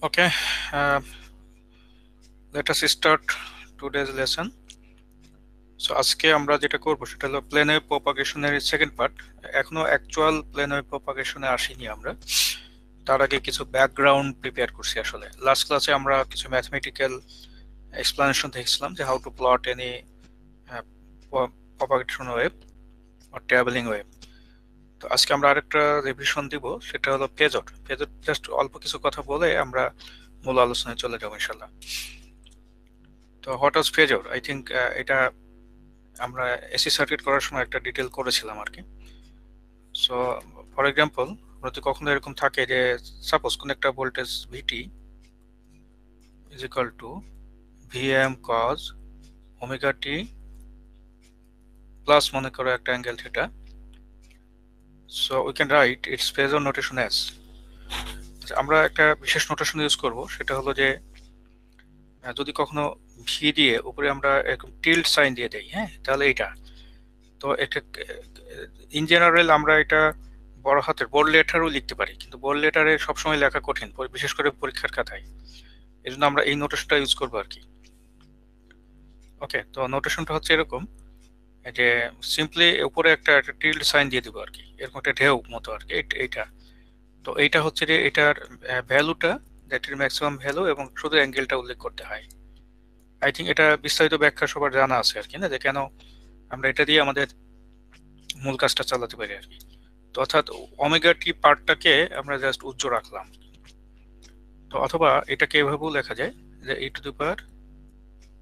Okay, uh, let us start today's lesson. So আজকে আমরা যেটা করব সেটা হলো প্লেন ওয়েভ প্রপাগেশনের সেকেন্ড পার্ট। এখনো অ্যাকচুয়াল প্লেন ওয়েভ প্রপাগেশনে আসিনি আমরা। তার আগে কিছু ব্যাকগ্রাউন্ড প্রিপেয়ার করছি। আসলে লাস্ট ক্লাসে আমরা কিছু ম্যাথমেটিক্যাল এক্সপ্লানেশন দেখছিলাম যে how to plot any propagation wave or travelling wave. তো আজকে আমরা আরেকটা রিভিশন দিব, সেটা হলো ফেজর। ফেজর জাস্ট অল্প কিছু কথা বলে আমরা মূল আলোচনায় চলে যাবো ইনশাল্লাহ। তো what was phasor, I think এটা আমরা এসি সার্কিট করার সময় একটা ডিটেল করেছিলাম আর কি। সো ফর এক্সাম্পল, যদি কখনো এরকম থাকে যে সাপোজ কোন একটা voltage v t is equal to v m cos omega T plus মনে করো একটা angle theta, so we can write its phasor notation as. আমরা একটা বিশেষ নোটেশন ইউজ করব, সেটা হলো যে যদি কখনো ভি দিয়ে উপরে আমরা এরকম টিল্ট সাইন দিয়ে দেই, হ্যাঁ, তাহলে এটা তো এটা ইন জেনারেল আমরা এটা বড় হাতের বোল্ড লেটারও লিখতে পারি, কিন্তু বোল্ড লেটারে সবসময় লেখা কঠিন, বিশেষ করে পরীক্ষার খাতায়। এই জন্য আমরা এই নোটেশনটা ইউজ করবো আর কি। ওকে, তো নোটেশনটা হচ্ছে এরকম যে সিম্পলি উপরে একটা টিল্ড সাইন দিয়ে দিব আর কি, এরকম একটা ঢেউ মতো আর কি এইটা। তো এইটা হচ্ছে যে এটার ভ্যালুটা, দ্যাট এর ম্যাক্সিমাম ভ্যালু, এবং শুধু অ্যাঙ্গেলটা উল্লেখ করতে হয়। আই থিঙ্ক এটা বিস্তারিত ব্যাখ্যা সবার জানা আছে আর কি, না, যে কেন আমরা এটা দিয়ে আমাদের মূল কাজটা চালাতে পারি আর কি। তো অর্থাৎ ওমেগা টি পার্টটাকে আমরা জাস্ট উজ্জ্ব রাখলাম। তো অথবা এটাকে এভাবেও লেখা যায় যে ই টু দি পাওয়ার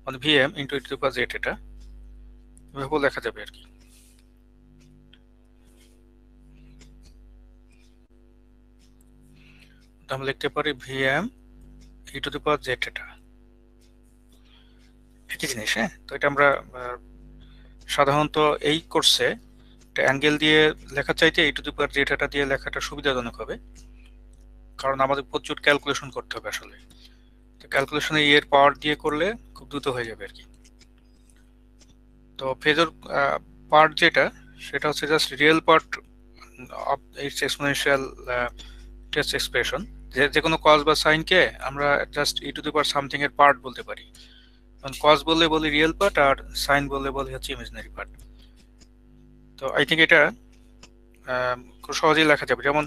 মানে VM into e to the power Z, এটা এভাবেও লেখা যাবে আর কি। আমরা লিখতে পারি VM E to the power Z, এটা একই জিনিস। হ্যাঁ, তো এটা আমরা সাধারণত এই কোর্সে একটা অ্যাঙ্গেল দিয়ে লেখার চাইতে ই টু দি পাওয়ার জেড এটা দিয়ে লেখাটা সুবিধাজনক হবে, কারণ আমাদের প্রচুর ক্যালকুলেশন করতে হবে আসলে। তো ক্যালকুলেশনে এর পাওয়ার দিয়ে করলে খুব দ্রুত হয়ে যাবে আর কি। তো ফেজর পার্ট যেটা, সেটা হচ্ছে just real part of its exponential test expression. যে কোনো কজ বা সাইনকে আমরা just E to the power something এর পার্ট বলতে পারি। কজ বললে বলি রিয়েল পার্ট, আর সাইন বললে বলি হচ্ছে ইমাজিনারি পার্ট। তো আই থিঙ্ক এটা খুব সহজেই লেখা যাবে। যেমন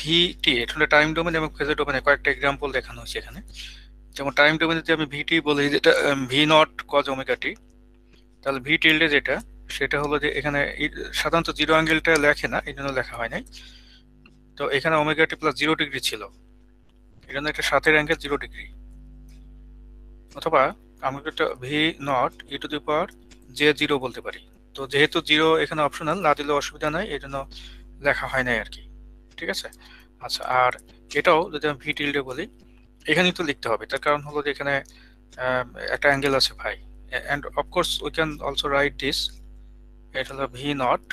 ভিটি, এটা টাইম ডোমেন এবং ফেজর ডোমেনে কয়েকটা এক্সাম্পল দেখানো হচ্ছে এখানে। যেমন টাইম ডোমেনে যদি আমি ভিটি বলি, যেটা ভি নট কজ ওমেগা টি, তাহলে ভি টিল্ডে যেটা, সেটা হলো যে এখানে সাধারণত জিরো অ্যাঙ্গেলটা লেখে না, এই জন্য লেখা হয় নাই। তো এখানে ওমেগা টি প্লাস 0 ডিগ্রি ছিল, এই জন্য এটা সাথের অ্যাঙ্গেল 0 ডিগ্রি। অথবা আমি একটা V naught E to the power J 0 বলতে পারি। তো যেহেতু 0 এখানে অপশনাল, না দিলে অসুবিধা নাই, এই জন্য লেখা হয় নাই আর কি। ঠিক আছে। আচ্ছা, আর এটাও যদি আমি ভি টিল্ডে বলি, এখানেই তো লিখতে হবে, তার কারণ হলো যে এখানে একটা অ্যাঙ্গেল আছে ভাই। And of course we can also right this, এটা হলো ভি নট,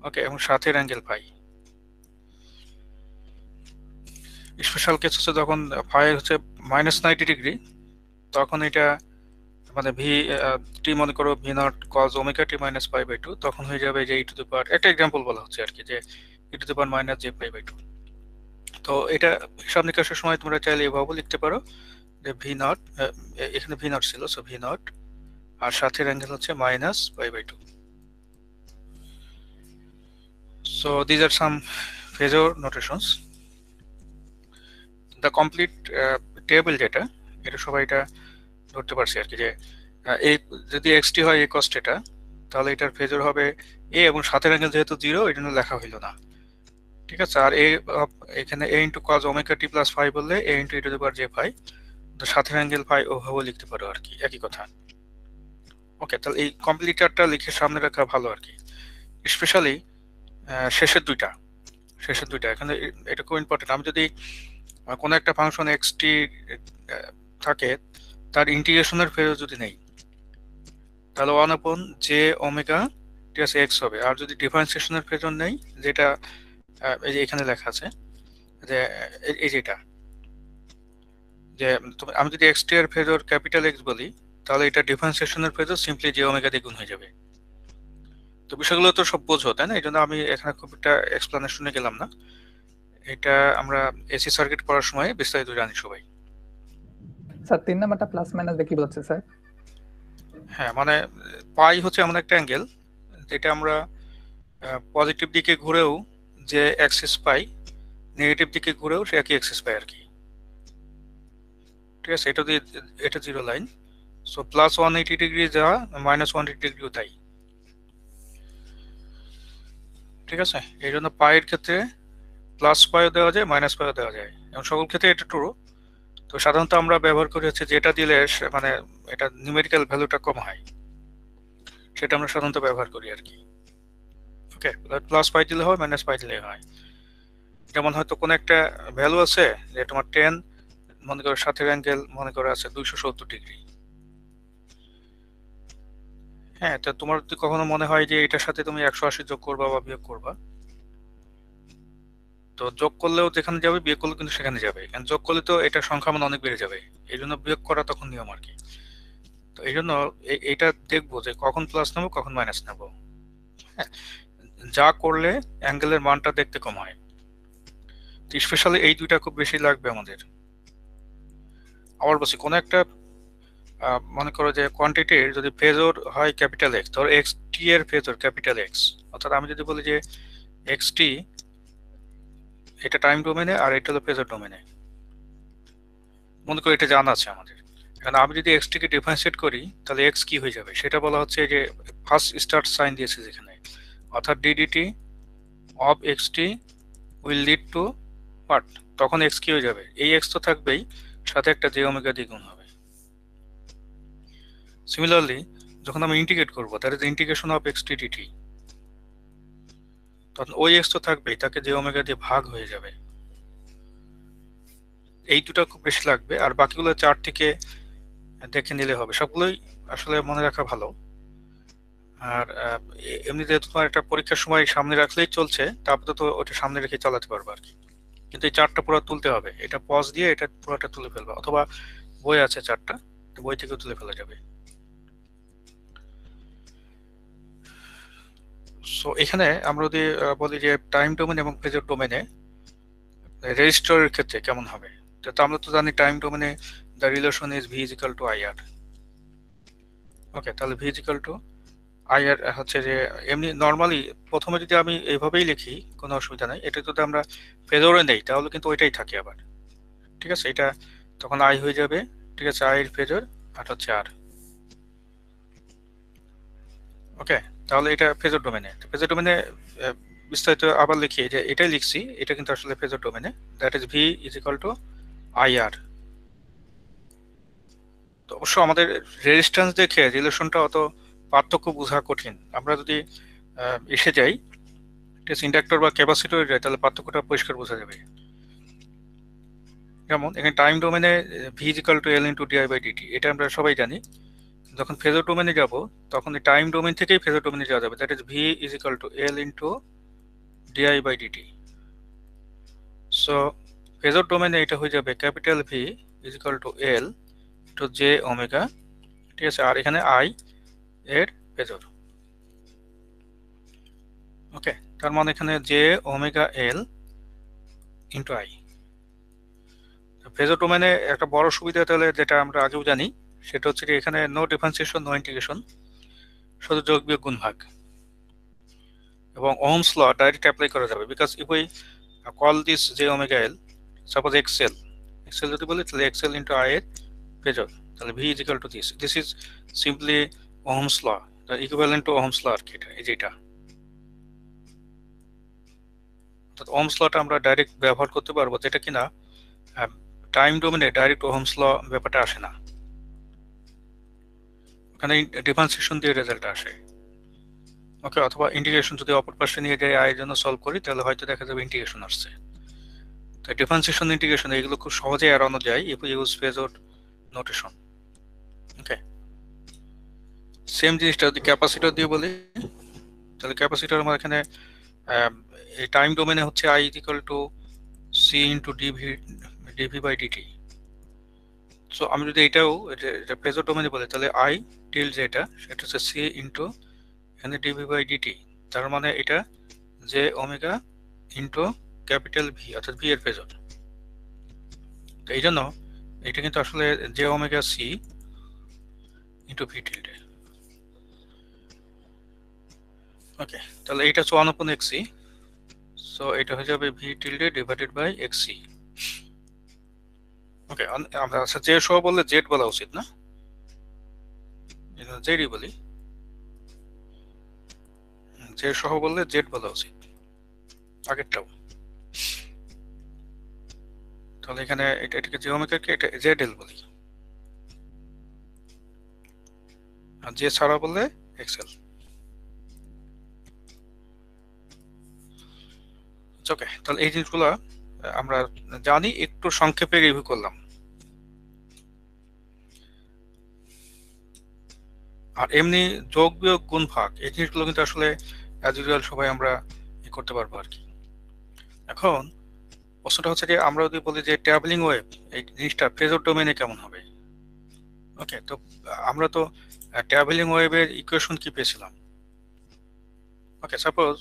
ওকে, এবং সাথের অ্যাঙ্গেল পাই। স্পেশাল কেস হচ্ছে যখন ফাই হচ্ছে -90 ডিগ্রি, তখন এটা মানে ভি টি মনে করো v naught cos omega T minus pi by two, তখন হয়ে যাবে যে ই টু দি পাওয়ার, একটা এক্সাম্পল বলা হচ্ছে আর কি, যে E to the power minus J pi by two. তো এটা হিসাব নিকাশের সময় তোমরা চাইলে এভাবেও লিখতে পারো যে ভি নট, এখানে ভি নট ছিল, সো ভি নট, আর সাথের অ্যাঙ্গেল হচ্ছে minus pi by two. So these are some phasor notations. The complete table যেটা, এটা সবাই এটা ধরতে পারছি আর কি, যে এই যদি এক্সটি হয় এ কস্ট এটা, তাহলে এটার ফেজর হবে এ, এবং সাথের অ্যাঙ্গেল যেহেতু 0 এই জন্য লেখা হইল না। ঠিক আছে। আর এ এখানে A into cos omega T plus phi বললে A into e to the power j phi, তো সাথের অ্যাঙ্গেল ফাই ওভাবে লিখতে পারো আর কি, একই কথা। ওকে, তাহলে এই কমপ্লিটারটা লিখে সামনে রাখা ভালো আর কি, স্পেশালি শেষের দুইটা এখানে, এটা খুব ইম্পর্টেন্ট। আমি যদি কোনো একটা ফাংশন এক্স টি থাকে, তার ইন্টিগ্রেশনের ফেরত যদি নেই, তাহলে 1/, যে ওমেগা টি আছে এক্স হবে। আর যদি ডিফারেন্সিয়েশনের ফেরত নেই, যেটা এই যে এখানে লেখা আছে, যে এই যেটা, যে আমি যদি এক্স টি এর ফেজর ক্যাপিটাল এক্স বলি, তাহলে এটা ডিফারেন্সিয়েশনের ফেজর সিম্পলি যে ওমেগা দিয়ে গুণ হয়ে যাবে। তো বিষয়গুলো তো সব বোঝো, তাই না? এই জন্য আমি এখানে খুব একটা এক্সপ্লানেশনে গেলাম না, এটা আমরা এসি সার্কিট পড়ার সময় বিস্তারিত জানি সবাই। স্যার 3 নাম্বারটা প্লাস মাইনাস দিয়ে কি বোঝাচ্ছে স্যার? হ্যাঁ, মানে পাই হচ্ছে এমন একটা অ্যাঙ্গেল যেটা আমরা পজিটিভ দিকে ঘুরেও যে অ্যাক্সিস পাই, নেগেটিভ দিকে ঘুরেও সে একই অ্যাক্সিস পাই আর কি। ঠিক আছে, এটা zero line. So plus 180 degree যা, মাইনাস 180 ডিগ্রিও তাই। ঠিক আছে, এই জন্য পায়ের ক্ষেত্রে প্লাস পাইও দেওয়া যায়, মাইনাস পাইও দেওয়া যায়, এবং সকল ক্ষেত্রে এটা ট্রু। তো সাধারণত আমরা ব্যবহার করি হচ্ছে যেটা দিলে মানে এটা নিউমেরিক্যাল ভ্যালুটা কম হয়, সেটা আমরা সাধারণত ব্যবহার করি আর কি। ওকে, প্লাস পাই দিলে হয়, মাইনাস পাই দিলে হয়। যেমন হয়তো কোনো একটা ভ্যালু আছে যে তোমার 10 মনে করো সাথের অ্যাঙ্গেল মনে করো আছে 270 ডিগ্রি। হ্যাঁ, তো তোমার যদি কখনো মনে হয় যে এটার সাথে তুমি 180 যোগ করবা বা বিয়োগ করবা, তো যোগ করলেও যেখানে যাবে, বিয়োগ করলেও কিন্তু সেখানে যাবে, কারণ যোগ করলে তো এটা সংখ্যা মান অনেক বেড়ে যাবে, এই জন্য বিয়োগ করা তখন নিয়ম আর কি। তো এই জন্য এইটা দেখবো যে কখন প্লাস নেবো কখন মাইনাস নেবো। হ্যাঁ, যা করলে অ্যাঙ্গেলের মানটা দেখতে কম হয়, স্পেশালি এই দুইটা খুব বেশি লাগবে আমাদের। আবার বলছি, কোনো একটা মনে করো যে কোয়ান্টিটির যদি ফেজর হয় ক্যাপিটাল এক্স, ধরো এক্স টি এর ফেজর ক্যাপিটাল এক্স, অর্থাৎ আমি যদি বলি যে এক্স টি এটা টাইম ডোমেনে আর এটা হলো ফেজর ডোমেনে, মনে করি এটা জানা আছে আমাদের। এখন আমি যদি এক্স টিকে ডিফারেন্সিয়েট করি তাহলে এক্স কি হয়ে যাবে সেটা বলা হচ্ছে যে ফার্স্ট স্টার্ট সাইন দিয়েছে যেখানে, অর্থাৎ DDT of x T will lead to what, তখন এক্স কি হয়ে যাবে, এই এক্স তো থাকবেই, সাথে একটা জে ওমেগা দিয়ে গুণ হবে। সিমিলারলি যখন আমি ইন্টিগ্রেট করবো, that is integration of x t d t, তখন ওই এক্স তো থাকবেই, তাকে জে ওমেগা দিয়ে ভাগ হয়ে যাবে। এই দুটো খুব বেশি লাগবে, আর বাকিগুলো চার্ট থেকে দেখে নিলে হবে, সবগুলোই আসলে মনে রাখা ভালো। আর এমনিতে তোমার একটা পরীক্ষার সময় সামনে রাখলেই চলছে, তারপরে তো ওটা সামনে রেখে চালাতে পারবে আর কি। কিন্তু এই চার্টটা পুরো তুলতে হবে, এটা পজ দিয়ে এটা পুরোটা তুলে ফেলবে, অথবা বই আছে চার্টটা, বই থেকেও তুলে ফেলা যাবে। সো এখানে আমরা যদি বলি যে টাইম ডোমেন এবং ফেজর ডোমেনে রেজিস্টারের ক্ষেত্রে কেমন হবে, তো আমরা তো জানি টাইম ডোমেনে the relation is V is equal to I R. Okay, তাহলে V is equal to I R হচ্ছে যে এমনি নর্মালি প্রথমে যদি আমি এইভাবেই লিখি কোনো অসুবিধা নেই, এটা যদি আমরা ফেজরে নেই তাহলে কিন্তু ওইটাই থাকে আবার। ঠিক আছে, এটা তখন আই হয়ে যাবে। ঠিক আছে, আই এর ফেজর আর হচ্ছে আর। ওকে, তাহলে এটা ফেজর ডোমেনে। ফেজর ডোমেনে বিস্তারিত আবার লিখি যে এটাই লিখছি, এটা কিন্তু আসলে ফেজর ডোমেনে, that is V is equal to I R. তো অবশ্য আমাদের রেজিস্ট্যান্স দেখে রিলেশনটা অত পার্থক্য বোঝা কঠিন, আমরা যদি এসে যাই ইন্ডাক্টর বা ক্যাপাসিটরে যাই তাহলে পার্থক্যটা পরিষ্কার বোঝা যাবে। যেমন এখানে টাইম ডোমেনে v is equal to l into d i by d t, এটা আমরা সবাই জানি। যখন ফেজর ডোমেনে যাব তখন এই টাইম ডোমেন থেকেই ফেজর ডোমেনে যাওয়া যাবে, that is V is equal to l into d i by d t. So phasor ডোমেনে এটা হয়ে যাবে capital v is equal to l to J omega. ঠিক আছে, আর এখানে আই এর ফেজর। ওকে, তার মানে এখানে J omega L into I. Phasor ডোমেনে একটা বড় সুবিধা তাহলে যেটা আমরা আগেও জানি, সেটা হচ্ছে যে এখানে নো ডিফারেন্সিয়েশন নো ইন্টিগ্রেশন, শুধু যোগ বিয়োগ গুণ ভাগ, এবং ওহমস ল ডাইরেক্ট অ্যাপ্লাই করা যাবে। Because if we call this J omega L, suppose XL, XL যদি বলি তাহলে এক্সেল ইন্টু আই এর ফেজর, তাহলে V is equal to this, this is simply Ohm's law, equivalent to Ohm's law আর কি, এটা এই যেটা। অর্থাৎ ওহমস লটা আমরা ডাইরেক্ট ব্যবহার করতে পারবো, যেটা কিনা টাইম ডোমেনে ডাইরেক্ট ওহমস ল ব্যাপারটা আসে না, ওখানে ডিফারেন্সিয়েশন দিয়ে রেজাল্ট আসে। ওকে, অথবা ইন্টিগ্রেশন যদি অপর পাশে নিয়ে যাই আয়ের জন্য সলভ করি তাহলে হয়তো দেখা যাবে ইন্টিগ্রেশন আসছে। তো ডিফারেন্সিয়েশন ইন্টিগ্রেশন এগুলো খুব সহজেই এড়ানো যায় if you use phasor notation. Okay, same জিনিসটা যদি ক্যাপাসিটর দিয়ে বলি তাহলে ক্যাপাসিটর আমার এখানে এই টাইম ডোমেনে হচ্ছে i equal to c into d v by d t. So আমি যদি এটাও এটা ফেজর ডোমেনে বলি তাহলে আই টিল যেটা সেটা হচ্ছে সি ইন্টু এখানে ডিভি বাই ডিটি, তার মানে এটা J omega into capital V, অর্থাৎ ভি এর ফেজর। তো এই জন্য এটা কিন্তু আসলে J omega C into V tilde. Okay, তাহলে এটা হচ্ছে 1/xc, সো এটা হয়ে যাবে V tilde divided by XC. Okay, আমরা আচ্ছা জে সহ বললে জেড বলা উচিত না, জেডই বলি। জে সহ বললে জেড বলা উচিত আগেরটাও। তাহলে এখানে এটাকে জে ওমেগাকে এটা জেড এল বলি, আর জে ছাড়া বললে এক্সেল। ওকে, তাহলে এই জিনিসগুলো আমরা জানি, একটু সংক্ষেপে রিভিউ করলাম। আর এমনি যোগ বিয়োগ গুণ ভাগ এই জিনিসগুলো কিন্তু আসলে অ্যাজ ইউজুয়াল সবাই আমরা করতে পারবো আর কি। এখন প্রশ্নটা হচ্ছে যে আমরা যদি বলি যে ট্রাভেলিং ওয়েভ এই জিনিসটা ফেজর ডোমেনে কেমন হবে। ওকে, তো আমরা তো ট্রাভেলিং ওয়েভের ইকুয়েশন কি পেয়েছিলাম। ওকে, সাপোজ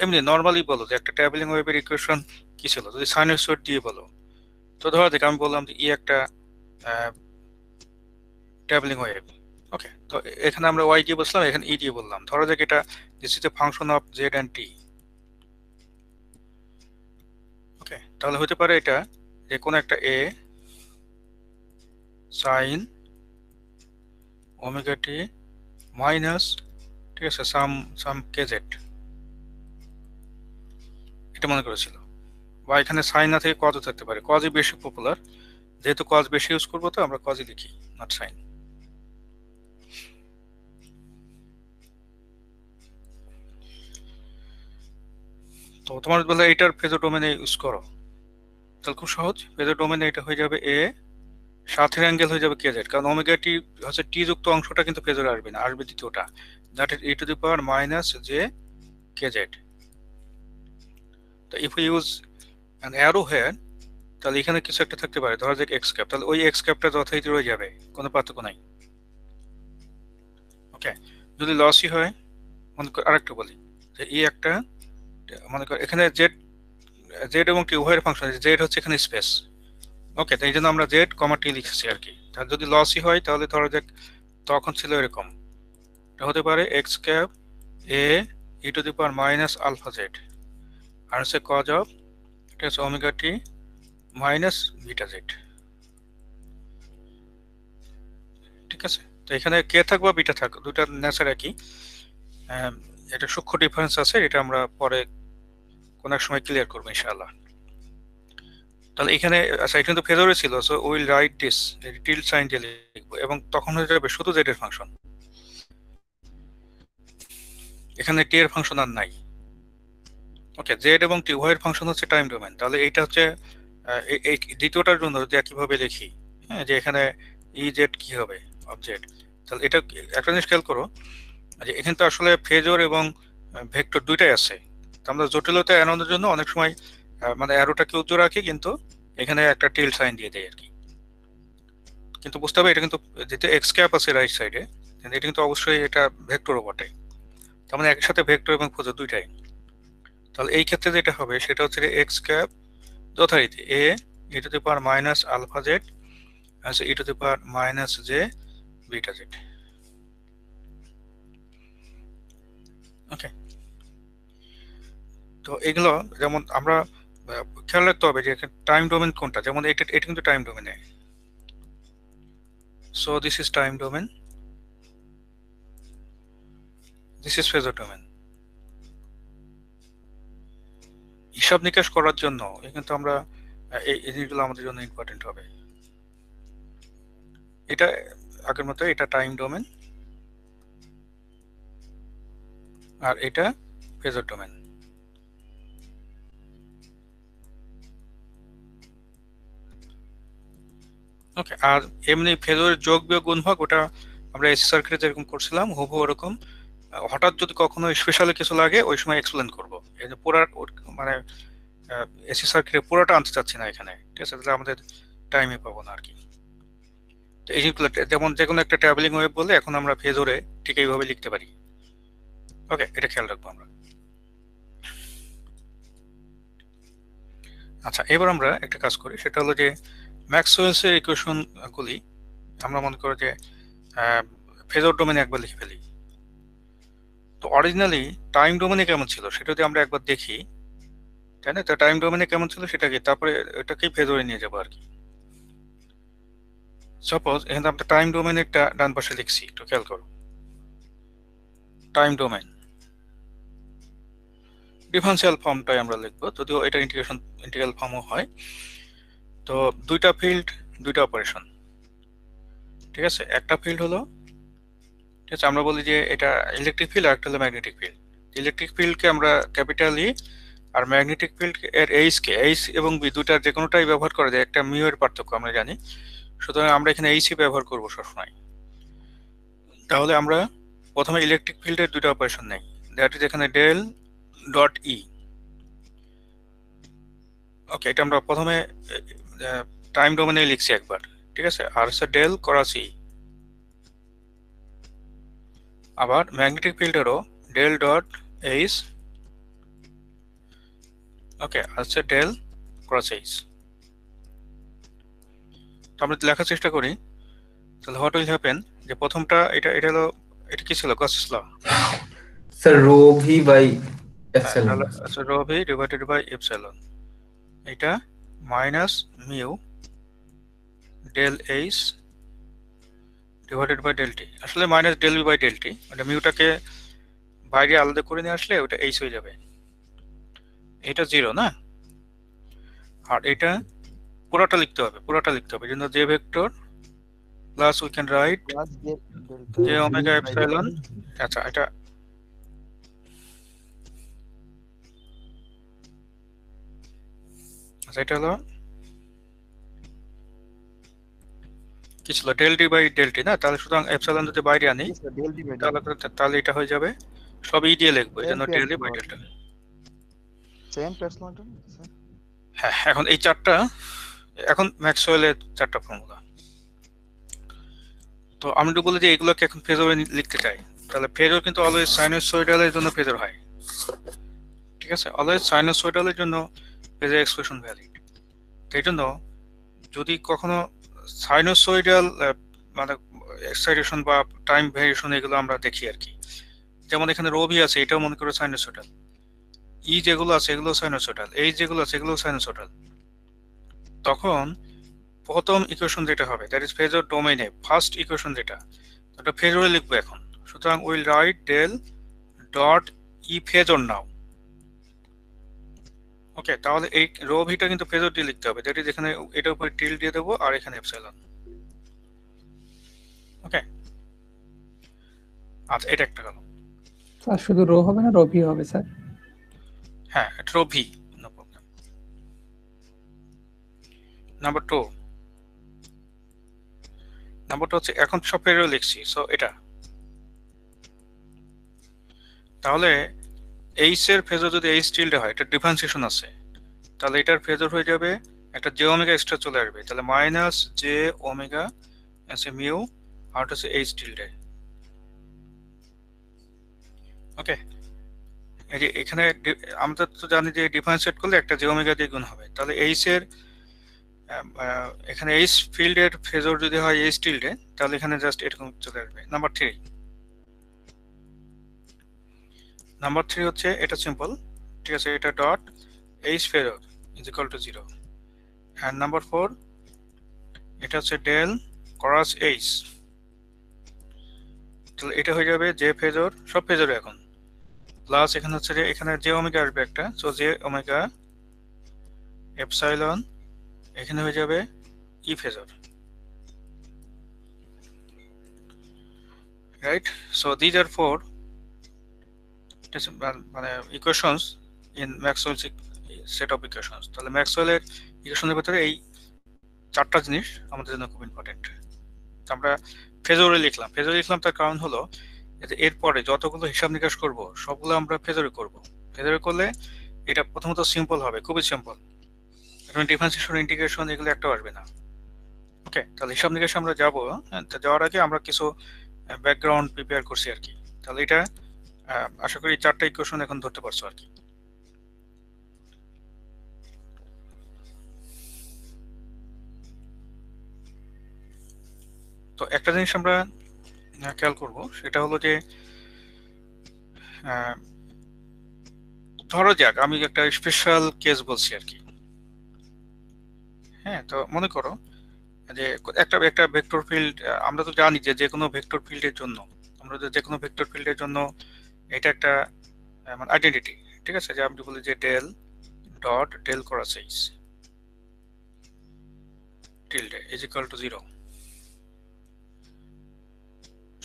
এমনি নর্মালি বলো যে একটা ট্রাভেলিং ওয়েভের ইকুয়েশন কি ছিল, যদি সাইনোসয়েড দিয়ে বলো, তো ধরো দেখ আমি বললাম যে ই একটা ট্রাভেলিং ওয়েভ। ওকে, তো এখানে আমরা ওয়াই দিয়ে বসলাম, এখানে ই দিয়ে বললাম, ধরো যাক এটা this is a function of Z and T. Okay, তাহলে হতে পারে এটা যে কোনো একটা a sine omega T minus, ঠিক আছে, সাম কেজেড, এটা মনে করেছিল। বা এখানে সাইন না থেকে কজও থাকতে পারে, কজই বেশি পপুলার, যেহেতু কজ বেশি ইউজ করবো তো আমরা কজই লিখি, নট সাইন। তো তোমার বলে এটার ফেজর ডোমেনে ইউজ করো, তাহলে খুব সহজ। ফেজর ডোমেনে এটা হয়ে যাবে এ, সাথের অ্যাঙ্গেল হয়ে যাবে কেজেড, কারণ ওমেগা টি হচ্ছে টি যুক্ত অংশটা কিন্তু ফেজরে আসবে না, আসবে দ্বিতীয়টা, that is E to the power minus J KZ. তো if you use an arrow here, তাহলে এখানে কিছু একটা থাকতে পারে, ধরা যাক এক্স ক্যাপ, তাহলে ওই এক্স ক্যাপটা যথারীতি রয়ে যাবে, কোনো পার্থক্য নাই। ওকে, যদি লসই হয়, মনে কর আরেকটু বলি যে ই একটা, মনে কর এখানে জেড জেড এবং টি উভয়ের ফাংশন, জেড হচ্ছে এখানে স্পেস। ওকে, তো এই জন্য আমরা জেড কমা টি লিখেছি আর কি। তাহলে যদি লসই হয় তাহলে ধরা যাক তখন ছিল এরকম, এটা হতে পারে X cap A E to the power minus alpha Z, আর হচ্ছে কজ অফ, এটা হচ্ছে ওমেগা টি মাইনাস বিটা জেড। ঠিক আছে, তো এখানে কে থাক বা বিটা থাক দুটা নেচার একই, এটা সূক্ষ্ম ডিফারেন্স আছে, এটা আমরা পরে কোন এক সময় ক্লিয়ার করবো ইনশাআল্লাহ। তাহলে এখানে আচ্ছা এখানে তো ফেজরে ছিল, so will write this tilde sign দিয়ে লিখবো, এবং তখন হয়ে যাবে শুধু জেড এর ফাংশন, এখানে টি এর ফাংশন আর নাই। ওকে, জেড এবং টি উভয়ের ফাংশন হচ্ছে টাইম ডোমেন, তাহলে এইটা হচ্ছে এই দ্বিতীয়টার জন্য যদি একইভাবে লিখি, হ্যাঁ, যে এখানে ই জেড কি হবে অফ জেড, তাহলে এটা একটা জিনিস খেয়াল করো যে এখানে তো আসলে ফেজর এবং ভেক্টর দুইটাই আছে। তো আমরা জটিলতা এড়ানোর জন্য অনেক সময় মানে অ্যারোটাকে উজ্জ্বল রাখি, কিন্তু এখানে একটা টিল সাইন দিয়ে দেয় আর কি। কিন্তু বুঝতে হবে এটা কিন্তু যেহেতু এক্স ক্যাপ আছে রাইট সাইডে, এটা কিন্তু অবশ্যই এটা ভেক্টরও বটে, তার মানে একসাথে ভেক্টর এবং ফেজর দুইটাই। তাহলে এই ক্ষেত্রে যেটা হবে সেটা হচ্ছে এক্স ক্যাপ যথারীতি A E to the power minus alpha Z আছে E to the power minus J beta Z. Okay, তো এগুলো যেমন আমরা খেয়াল রাখতে হবে যে টাইম ডোমেন কোনটা, যেমন এটা এটা কিন্তু টাইম ডোমেনে, so this is time domain, this is phasor domain. হিসাব নিকাশ করার জন্য কিন্তু আমরা এই জিনিসগুলো আমাদের জন্য ইম্পর্টেন্ট হবে। এটা আগের মতো এটা টাইম ডোমেন, আর এটা ফেজর ডোমেন। ওকে, আর এমনি ফেজরের যোগ বিয়োগ গুণভাগ ওটা আমরা এসি সার্কিটে যেরকম করছিলাম হুবহু ওরকম। হঠাৎ যদি কখনো স্পেশালি কিছু লাগে ওই সময় এক্সপ্লেন করবো, এই যে পুরা মানে এসি সার্কিটে পুরোটা আনতে চাচ্ছি না এখানে, ঠিক আছে, তাহলে আমাদের টাইমে পাবো না আর কি। তো এই জিনিসগুলো যেমন যে কোনো একটা ট্রাভেলিং ওয়েভ বলে এখন আমরা ফেজরে ঠিক এইভাবে লিখতে পারি। ওকে, এটা খেয়াল রাখবো আমরা। আচ্ছা, এবার আমরা একটা কাজ করি, সেটা হলো যে ম্যাক্সওয়েলস এর ইকুয়েশন গুলি আমরা মনে করি যে ফেজর ডোমেনে একবার লিখে ফেলি। তো অরিজিনালি টাইম ডোমেনে কেমন ছিল সেটা যদি আমরা একবার দেখি, তাই না? তো টাইম ডোমেনে কেমন ছিল সেটা কি, তারপরে ওটাকেই ফেজরে নিয়ে যাবো আর কি। সাপোজ এখানে আমরা টাইম ডোমেন একটা ডান পাশে লিখছি, একটু খেয়াল করো। টাইম ডোমেন ডিফারেন্সিয়াল ফর্মটাই আমরা লিখবো, যদিও এটা ইন্টিগ্রাল ফর্মও হয়। তো দুইটা ফিল্ড, দুইটা অপারেশন, ঠিক আছে? একটা ফিল্ড হলো, ঠিক আছে, আমরা বলি যে এটা ইলেকট্রিক ফিল্ড আর একটা হলো ম্যাগনেটিক ফিল্ড। ইলেকট্রিক ফিল্ডকে আমরা ক্যাপিটাল ই, আর ম্যাগনেটিক ফিল্ড এর এইচ এবং বি দুটার যে কোনোটাই ব্যবহার করা যায়, একটা মিউ এর পার্থক্য আমরা জানি, সুতরাং আমরা এখানে এইচই ব্যবহার করবো সবসময়। তাহলে আমরা প্রথমে ইলেকট্রিক ফিল্ডের দুটো অপারেশন নেই, দ্যাট ইজ এখানে ডেল ডট ই। ওকে, এটা আমরা প্রথমে টাইম ডোমেনে লিখছি একবার, ঠিক আছে, আর হচ্ছে ডেল ক্রস ই। আবার ম্যাগনেটিক ফিল্ডেরও ডেল ডট এইচ, ওকে, আর হচ্ছে ডেল ক্রস এইচ। তো আমরা যদি লেখার চেষ্টা করি তাহলে হোয়াট উইল হ্যাপেন, যে প্রথমটা এটা এটা হলো, এটা কি ছিল, Gauss's law? Sir rho v by হ্যাঁ, এপসাইলন। তাহলে আচ্ছা rho v divided by epsilon, এটা minus mu del H divided by del T. আসলে minus del B by del T, মানে মিউটাকে বাইরে আলাদা করে নিয়ে আসলে ওটা এইচ হয়ে যাবে। এটা জিরো না, আর এটা পুরোটা লিখতে হবে, পুরোটা লিখতে হবে, এই জন্য j vector plus we can write plus J omega epsilon. আচ্ছা, এটা আচ্ছা এটা হলো কি ছিল, del D by del t না? তাহলে সুতরাং এপসাইলন যদি বাইরে আনি ডেল ডি বাই তাহলে তাহলে এটা হয়ে যাবে, সব ই দিয়ে লিখবো, এই জন্য del D by delta. Same epsilon sir. হ্যাঁ, এখন এই চারটা, এখন ম্যাক্সওয়েলের চারটা ফর্মুলা। তো আমি তো বলি যে এগুলোকে এখন ফেজরে লিখতে চাই, তাহলে ফেজর কিন্তু অলওয়েজ সাইনোসয়েডালের জন্য ফেজর হয়, ঠিক আছে? অলওয়েজ সাইনোসয়েডালের জন্য ফেজর এক্সপ্রেশন ভ্যালিড। এই জন্য যদি কখনো সাইনোসয়েডাল মানে এক্সাইটেশন বা টাইম ভ্যারিয়েশন এগুলো আমরা দেখি আর কি, যেমন এখানে রবি আছে, এটাও মনে করো সাইনোসয়েডাল, ই যেগুলো আছে এগুলো সাইনোসয়েডাল, এইচ যেগুলো আছে এগুলো সাইনোসয়েডাল, তখন প্রথম ইকুয়েশন যেটা হবে দ্যাট ইজ ফেজর ডোমেইনে ফার্স্ট ইকুয়েশন যেটা, ওটা ফেজরে লিখবো এখন। সুতরাং will write del dot E phasor now. Okay, তাহলে এই রো ভিটা কিন্তু ফেজর দিয়ে লিখতে হবে, দ্যাট ইজ এখানে এটার উপরে টিল দিয়ে দেবো আর এখানে এপসাইলন। ওকে, আচ্ছা এটা একটা গেল। স্যার শুধু রো হবে না, রো ভি হবে স্যার? হ্যাঁ, এটা rho v, no problem. Number two হচ্ছে এখন সব ফেজরে লিখছি, সো এটা তাহলে এইচ এর ফেজর যদি এইচ টিল্ডে হয়, এটা ডিফারেন্সিয়েশন আছে, তাহলে এটার ফেজর হয়ে যাবে একটা জে ওমেগা এক্সট্রা চলে আসবে, তাহলে মাইনাস জে ওমেগা আছে মিউ আর হচ্ছে এইচ টিল্ডে। ওকে, এই যে এখানে আমরা তো জানি যে ডিফারেন্সিয়েট করলে একটা জে ওমেগা দিয়ে গুণ হবে, তাহলে এইচ এর এখানে এইচ ফিল্ডের ফেজর যদি হয় এইচ টিল্ডে, তাহলে এখানে জাস্ট এরকম চলে আসবে। নাম্বার থ্রি হচ্ছে এটা সিম্পল, ঠিক আছে, এটা dot H phasor is equal to 0। And number four এটা হচ্ছে ডেল ক্রস এইচ, তাহলে এটা হয়ে যাবে জে ফেজর, সব ফেজরে এখন, প্লাস এখানে হচ্ছে যে এখানে জে ওমেগা আসবে একটা, সো জে ওমেগা এপসাইলন, এখানে হয়ে যাবে E phasor, right? So these are four মানে equations in Maxwell set of equations. তাহলে ম্যাক্সওয়েলের ইকুয়েশনের ভিতরে এই চারটা জিনিস আমাদের জন্য খুব ইম্পর্টেন্ট। আমরা ফেজরে লিখলাম তার কারণ হলো এরপরে যতগুলো হিসাব নিকাশ করব সবগুলো আমরা ফেজরে করব। ফেজরে করলে এটা প্রথমত সিম্পল হবে, খুবই সিম্পল, ডিফারেন্সিয়েশন ইন্টিগ্রেশন এগুলো একটা আসবে না। ওকে, তাহলে হিসাব নিকাশ আমরা যাবো, যাওয়ার আগে আমরা কিছু ব্যাকগ্রাউন্ড প্রিপেয়ার করছি আর কি। তাহলে এটা আশা করি চারটা ইকুয়েশন এখন ধরতে পারছো আর কি। তো একটা জিনিস আমরা খেয়াল করব, সেটা হলো যে ধরো যাক আমি একটা স্পেশাল কেস বলছি আর কি। হ্যাঁ, তো মনে করো যে একটা একটা ভেক্টর ফিল্ড, আমরা তো জানি যে যে কোনো ভেক্টর ফিল্ডের জন্য, আমরা যে কোনো ভেক্টর ফিল্ডের জন্য এটা একটা মানে আইডেন্টিটি, ঠিক আছে, যে আমি বলি যে del dot del cross h tilde is equal to 0।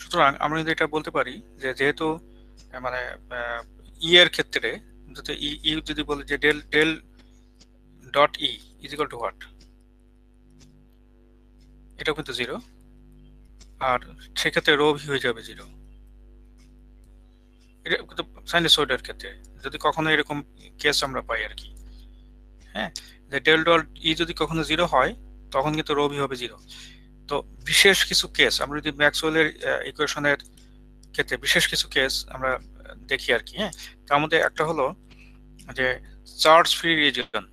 সুতরাং আমরা যদি এটা বলতে পারি যে যেহেতু মানে ই এর ক্ষেত্রে যদি ই যদি বলি যে del del dot e is equal to what, এটাও কিন্তু 0, আর সেক্ষেত্রে রো ভি হয়ে যাবে 0। এটা কিন্তু সাইনুসয়েডের ক্ষেত্রে যদি কখনো এরকম কেস আমরা পাই আর কি। হ্যাঁ, যে ডেল ডট ই যদি কখনো 0 হয় তখন কিন্তু রো ভি হবে 0। তো বিশেষ কিছু কেস আমরা যদি ম্যাক্সওয়েলের ইকুয়েশনের ক্ষেত্রে বিশেষ কিছু কেস আমরা দেখি আর কি। হ্যাঁ, তার মধ্যে একটা হলো যে চার্জ ফ্রি রিজন।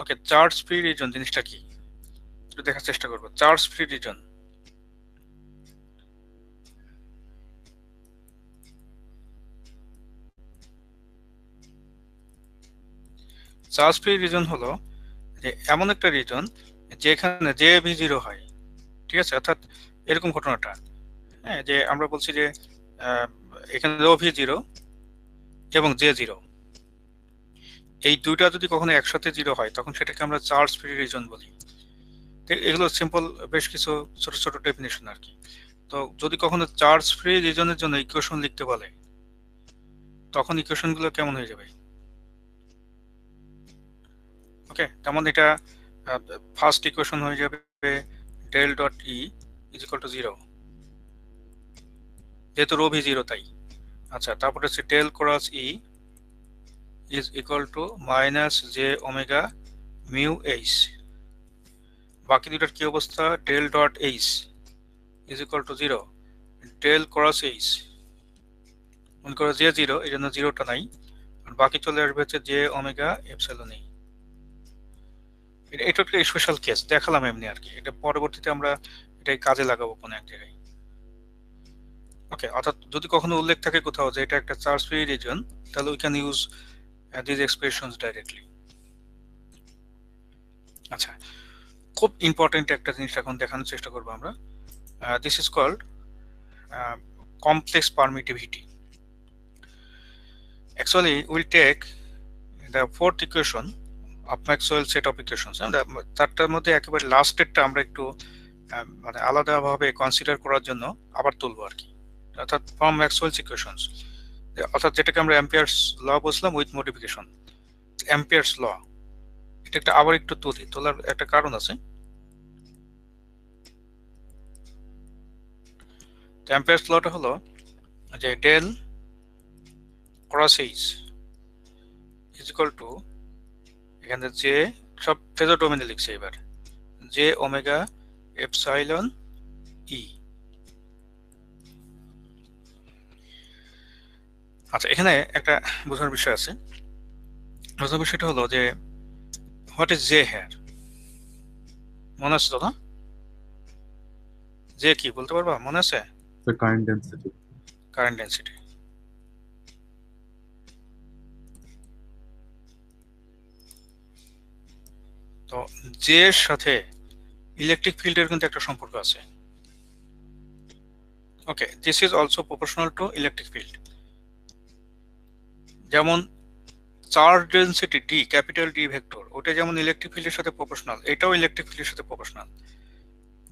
ওকে, চার্জ ফ্রি রিজন জিনিসটা কি একটু দেখার চেষ্টা করবো। Charge free reason, charge free reason হলো যে এমন একটা রিজন যেখানে জে ভি 0 হয়, ঠিক আছে, অর্থাৎ এরকম ঘটনাটা। হ্যাঁ, যে আমরা বলছি যে এখানে রো ভি 0 এবং জে 0, এই দুইটা যদি কখনো একসাথে 0 হয় তখন সেটাকে আমরা চার্জ ফ্রি রিজন বলি। এগুলো সিম্পল বেশ কিছু ছোট ছোট ডেফিনেশন আর কি। তো যদি কখনো চার্জ ফ্রি রিজনের জন্য ইকুয়েশন লিখতে বলে তখন ইকুয়েশন গুলো কেমন হয়ে যাবে? ওকে, তেমন এটা ফার্স্ট ইকুয়েশন হয়ে যাবে del dot e is equal to 0, যেহেতু রো ভি 0 তাই। আচ্ছা, তারপরে হচ্ছে del cross e is equal to minus J omega mu h. বাকি দুটার কি অবস্থা? Del dot h is equal to 0, del cross h মনে করো জে 0, এই জন্য 0টা নাই, আর বাকি চলে আসবে হচ্ছে জে ওমেগা এপসাইলন ই। এটা একটা স্পেশাল কেস দেখালাম এমনি আর কি, এটা পরবর্তীতে আমরা এটাই কাজে লাগাবো কোনো এক জায়গায়। ওকে, অর্থাৎ যদি কখনো উল্লেখ থাকে কোথাও যে এটা একটা চার্জ ফ্রি রিজন, তাহলে we can use this expressions directly. আচ্ছা, খুব ইম্পর্টেন্ট একটা জিনিস এখন দেখানোর চেষ্টা করবো আমরা। This is called complex permittivity. Actually, we'll take the fourth equation of Maxwell set of equations. তারটার মধ্যে একেবারে লাস্টেরটা আমরা একটু মানে আলাদাভাবে কনসিডার করার জন্য আবার তুলবো আর কি, অর্থাৎ ফ্রম ম্যাক্সওয়েলস ইকুয়েশনস, অর্থাৎ যেটাকে আমরা অ্যাম্পিয়ার্স ল বলছিলাম উইথ মডিফিকেশন। অ্যাম্পিয়ার্স ল এটা একটা আবার একটু তোলার একটা কারণ আছে। অ্যাম্পিয়ার্স লটা হলো যে del cross H is equal to, এখানে যে সব ফেজার ডোমেনে লিখছে এবার, জে ওমেগা এপসাইলন ই। আচ্ছা, এখানে একটা বোঝার বিষয় আছে। বোঝার বিষয়টা হলো যে হোয়াট ইজ জে হেয়ার, মনে আছে তো না? জে কি বলতে পারবা, মনে আছে? The current density. Current density. তো জে এর সাথে ইলেকট্রিক ফিল্ডের কিন্তু একটা সম্পর্ক আছে। Okay, this is also proportional to electric field. যেমন charge density D, capital D vector, ওটা যেমন ইলেকট্রিক ফিল্ডের সাথে প্রপোর্শনাল, এটাও ইলেকট্রিক ফিল্ডের সাথে proportional.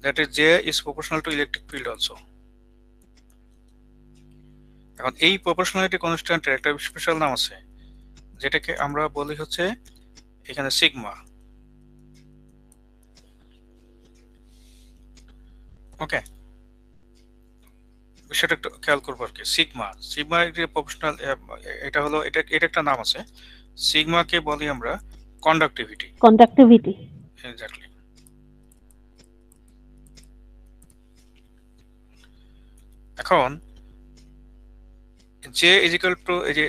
That is J is proportional to electric field also. এখন এই প্রপোর্শনালিটি কনস্ট্যান্টের একটা স্পেশাল নাম আছে, যেটাকে আমরা বলি হচ্ছে এখানে সিগমা। ওকে, বিষয়টা একটু খেয়াল করবো আর কি। সিগমা সিগমা প্রপোর্শনাল, এটা হলো এটা একটা নাম আছে। সিগমাকে বলি আমরা কন্ডাক্টিভিটি। এক্স্যাক্টলি। এখন জে ইজ ইকুয়াল টু এই যে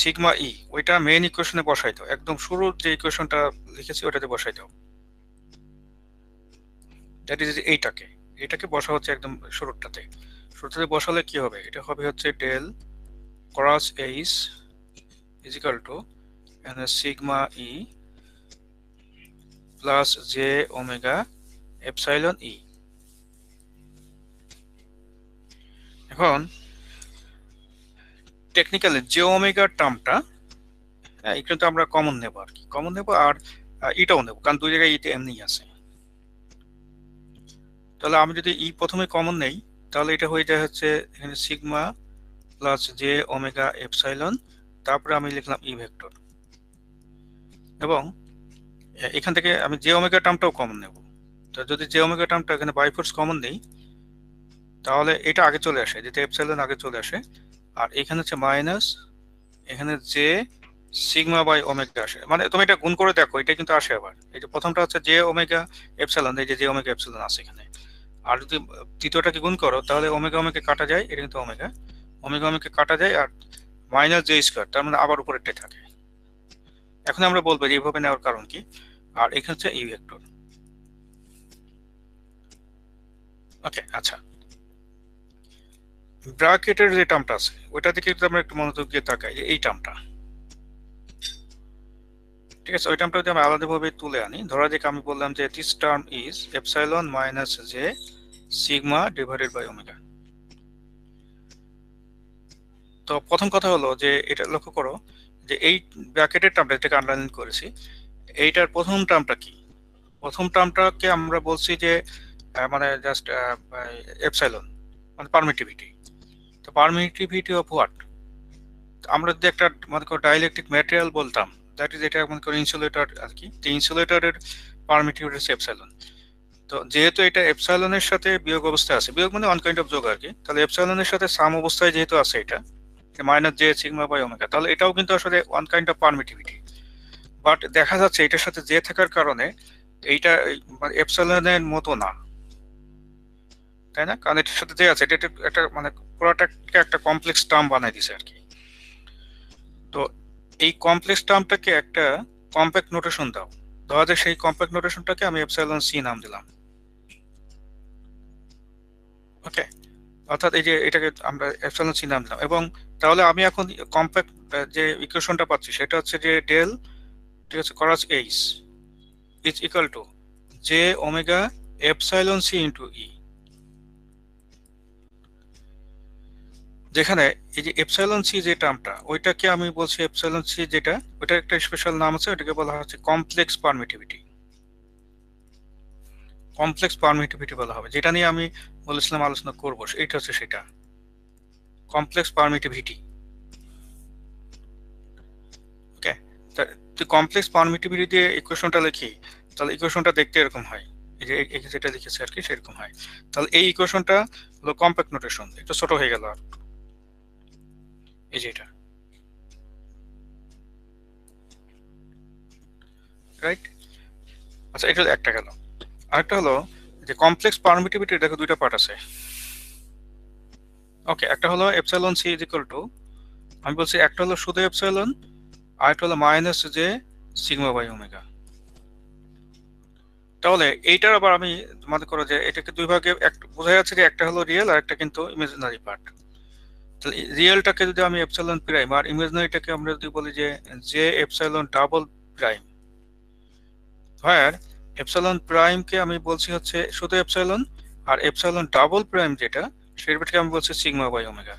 সিগমা ই, ওইটা মেইন ইকুয়েশনে বসাই দাও, একদম শুরুর যে ইকুয়েশনটা লিখেছি ওটাতে বসাই দাও। দ্যাট ইজ এটাকে বসা হচ্ছে একদম শুরুটাতে বসালে কি হবে, এটা হবে হচ্ছে del cross H is equal to sigma E plus J omega epsilon E. এখন টেকনিক্যালি জে ওমেগার টার্মটা কিন্তু আমরা কমন নেব আর কি, কমন নেব আর ইটাও নেব, কারণ দুই জায়গায় ইতে এমনি আছে। তাহলে আমি যদি ই প্রথমে কমন নেই তাহলে এটা হয়ে যায় হচ্ছে এখানে sigma plus J omega epsilon, তারপরে আমি লিখলাম ই ভেক্টর, এবং এখান থেকে আমি জে ওমেগা টার্মটাও কমন নেব। তো যদি জে ওমেগা টার্মটা এখানে বাই ফোর্স কমন নেই তাহলে এটা আগে চলে আসে, যেটা এপসাইলন আগে চলে আসে, আর এখানে হচ্ছে মাইনাস, এখানে জে সিগমা বাই ওমেগা আসে, মানে তুমি এটা গুণ করে দেখো এটা কিন্তু আসে আবার। এই যে প্রথমটা হচ্ছে জে ওমেগা এপসাইলন, এই যে জে ওমেগা এপসাইলন আছে এখানে, আর যদি দ্বিতীয়টাকে গুণ করো তাহলে ওমেগা ওমেগা কাটা যায়, এটা কিন্তু ওমেগা ওমেগা কাটা যায়, আর মাইনাস জে স্কয়ার, তার মানে আবার উপরেরটাই থাকে। এখন আমরা বলবো যে এইভাবে নেওয়ার কারণ কি, আর এখানে হচ্ছে ই ভেক্টর। ওকে, আচ্ছা, ব্র্যাকেটের যে টার্মটা আছে ওইটা দিকে যদি আমরা একটু মনোযোগ দিয়ে তাকাই, যে এই টার্মটা, ঠিক আছে, ওই টার্মটা যদি আমরা আলাদাভাবে তুলে আনি, ধরা যাক আমি বললাম যে this term is epsilon minus J sigma divided by omega. তো প্রথম কথা হলো যে এটা লক্ষ্য করো যে এই ব্র্যাকেটের টার্মটা, এটাকে আন্ডারলাইন করেছি, এইটার প্রথম টার্মটা কি, প্রথম টার্মটাকে আমরা বলছি যে মানে জাস্ট এপসাইলন, মানে পারমিটিভিটি। তো পারমিটিভিটি অফ হোয়াট, আমরা যদি একটা মনে করো ডাইইলেকট্রিক ম্যাটেরিয়াল বলতাম, দ্যাট ইজ এটা মনে করো ইনসুলেটর আর কি, তো ইনসুলেটরের পারমিটিভিটি হচ্ছে এপসাইলন। তো যেহেতু এটা এপসাইলনের সাথে বিয়োগ অবস্থায় আছে, বিয়োগ মানে ওয়ান কাইন্ড অফ যোগ আর কি, তাহলে এপসাইলনের সাথে সাম অবস্থায় যেহেতু আছে এটা minus J sigma by omega, তাহলে এটাও কিন্তু আসলে one kind of permittivity. But দেখা যাচ্ছে এটার সাথে জে থাকার কারণে এইটা এপসাইলনের মতো না, তাই না? কারণ এটার সাথে যে আছে এটা একটা মানে পুরোটাকে একটা কমপ্লেক্স টার্ম বানাই দিছে আর কি। তো এই কমপ্লেক্স টার্মটাকে একটা কম্প্যাক্ট নোটেশন দাও, ধরা যাক সেই কম্প্যাক্ট নোটেশনটাকে আমি এপসাইলন সি নাম দিলাম। ওকে, অর্থাৎ এই যে এটাকে আমরা এপসাইলন সি নাম দিলাম, এবং তাহলে আমি এখন কম্প্যাক্ট যে ইকুয়েশনটা পাচ্ছি সেটা হচ্ছে যে ডেল, ঠিক আছে, cross H is equal to J omega epsilon C into E, যেখানে এই যে এপসাইলন সি যে টার্মটা ওইটাকে আমি বলছি এপসাইলন সি, যেটা ওইটা একটা স্পেশাল নাম আছে, ওইটাকে বলা হচ্ছে কমপ্লেক্স পারমিটিভিটি। কমপ্লেক্স পারমিটিভিটি বলা হবে, যেটা নিয়ে আমি বলেছিলাম আলোচনা করবো, এইটা হচ্ছে সেটা কমপ্লেক্স পারমিটিভিটি। ওকে, তো কমপ্লেক্স পারমিটিভিটি দিয়ে ইকুয়েশনটা লিখি, তাহলে ইকুয়েশনটা দেখতে এরকম হয়, এই যে যেটা লিখেছে আর কি সেরকম হয়। তাহলে এই ইকুয়েশনটা হলো কম্প্যাক্ট নোটেশন, একটু ছোট হয়ে গেল আর, এই যে এটা, রাইট? আচ্ছা, এটা একটা গেল, আরেকটা হলো যে কমপ্লেক্স পারমিটিভিটি, দেখো দুইটা পার্ট আছে। ওকে, একটা হলো epsilon C is equal to, আমি বলছি একটা হলো শুধু এপসাইলন, আর একটা হলো minus J sigma by omega. তাহলে এইটার আবার আমি মনে করো যে এটাকে দুই ভাগে বোঝা যাচ্ছে যে একটা হলো রিয়েল আর একটা কিন্তু ইমাজিনারি পার্ট। তাহলে রিয়েলটাকে যদি আমি এপসাইলন প্রাইম, আর ইমাজিনারিটাকে আমরা যদি বলি যে জে এপসাইলন ডাবল প্রাইম, হোয়ার এপসাইলন প্রাইমকে আমি বলছি হচ্ছে শুধু এপসাইলন, আর এপসাইলন ডাবল প্রাইম যেটা সেটাকে আমি বলছি সিগমা বাই ওমেগা।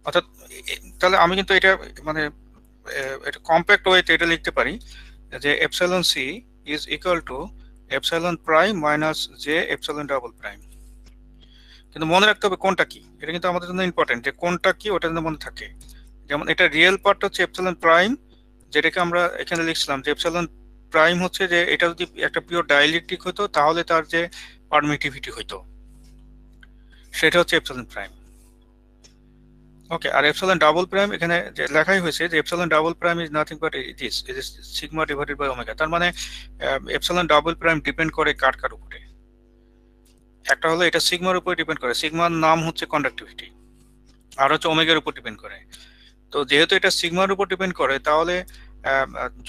অর্থাৎ তাহলে আমি কিন্তু এটা মানে এটা কম্প্যাক্ট ওয়েতে এটা লিখতে পারি যে epsilon C is equal to epsilon prime minus J epsilon double prime. কিন্তু মনে রাখতে হবে কোনটা কি, এটা কিন্তু আমাদের জন্য ইম্পর্টেন্ট, যে কোনটা কি ওটা যেন মনে থাকে। যেমন এটা রিয়েল পার্ট হচ্ছে এপসাইলন প্রাইম, যেটাকে আমরা এখানে লিখছিলাম যে এপসাইলন প্রাইম হচ্ছে যে এটা যদি একটা পিওর ডাইইলেকট্রিক হতো তাহলে তার যে পারমিটিভিটি হইতো সেটা হচ্ছে এপসাইলন প্রাইম। ওকে, আর এপসাইলন ডাবল প্রাইম এখানে যে লেখাই হয়েছে যে epsilon double prime is nothing but it is sigma divided by omega. তার মানে এপসাইলন ডাবল প্রাইম ডিপেন্ড করে কার উপরে, একটা হলো এটা সিগমার উপরে ডিপেন্ড করে, সিগমার নাম হচ্ছে কন্ডাক্টিভিটি, আর হচ্ছে ওমেগার উপর ডিপেন্ড করে। তো যেহেতু এটা সিগমার উপর ডিপেন্ড করে তাহলে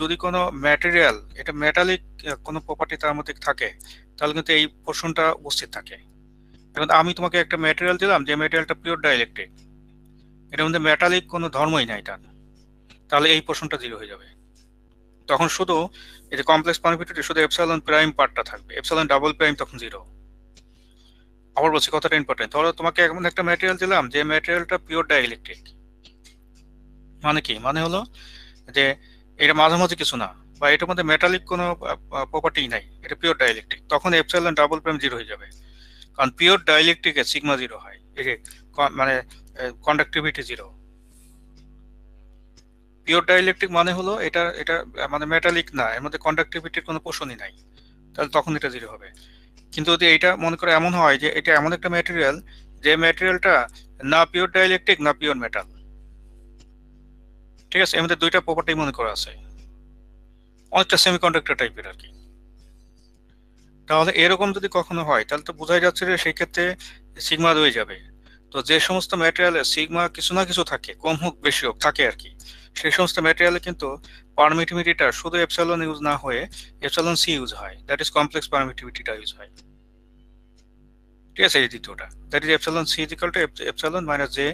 যদি কোনো ম্যাটেরিয়াল এটা মেটালিক কোনো প্রপার্টি তার মধ্যে থাকে তাহলে কিন্তু এই পোর্শনটা উপস্থিত থাকে। এখন আমি তোমাকে একটা ম্যাটেরিয়াল দিলাম যে ম্যাটেরিয়ালটা পিওর ডাইইলেকট্রিক, এটার মধ্যে মেটালিক কোনো ধর্মই নাই তার, তাহলে এই পোর্শনটা 0 হয়ে যাবে। তখন শুধু এই যে কমপ্লেক্স পারমিটিভিটি শুধু এপসাইলন প্রাইম পার্টটা থাকবে, এপসাইলন ডাবল প্রাইম তখন 0। আবার বলছি কথাটা ইম্পর্টেন্ট, ধরো তোমাকে এমন একটা ম্যাটেরিয়াল দিলাম যে ম্যাটেরিয়ালটা পিওর ডাইইলেকট্রিক, মানে কি, মানে হলো যে এটা মাঝামাঝি কিছু না বা এটার মধ্যে মেটালিক কোনো প্রপার্টি নাই, এটা পিওর ডাইইলেকট্রিক, তখন এপসাইলন ডাবল প্রাইম 0 হয়ে যাবে। কারণ পিওর ডাইইলেকট্রিকে সিগমা 0 হয়, এই যে মানে কন্ডাক্টিভিটি 0। পিওর ডাইইলেকট্রিক মানে হলো এটা এটা মানে মেটালিক না, এর মধ্যে কন্ডাক্টিভিটির কোনো পোর্শনই নাই, তাহলে তখন এটা 0 হবে। কিন্তু যদি এটা মনে করে এমন হয় যে এটা এমন একটা ম্যাটেরিয়াল যে ম্যাটেরিয়ালটা না পিওর ডাইইলেকট্রিক না পিওর মেটাল, ঠিক আছে, এর মধ্যে দুইটা প্রপার্টি মনে করা আছে, অনেকটা সেমিকন্ডাক্টর টাইপের আর কি, তাহলে এরকম যদি কখনো হয় তাহলে তো বোঝাই যাচ্ছে যে সেই ক্ষেত্রে সিগমা রয়ে যাবে। তো যে সমস্ত ম্যাটেরিয়ালে সিগমা কিছু না কিছু থাকে, কম হোক বেশি হোক থাকে আর কি, সেই সমস্ত ম্যাটেরিয়ালে কিন্তু পারমিটিভিটিটা শুধু এপসাইলন ইউজ না হয়ে এপসাইলন সি ইউজ হয়, দ্যাট ইজ কমপ্লেক্স পারমিটিভিটিটা ইউজ হয়। ঠিক আছে, এই দ্বিতীয়টা that is epsilon C equal to epsilon minus J.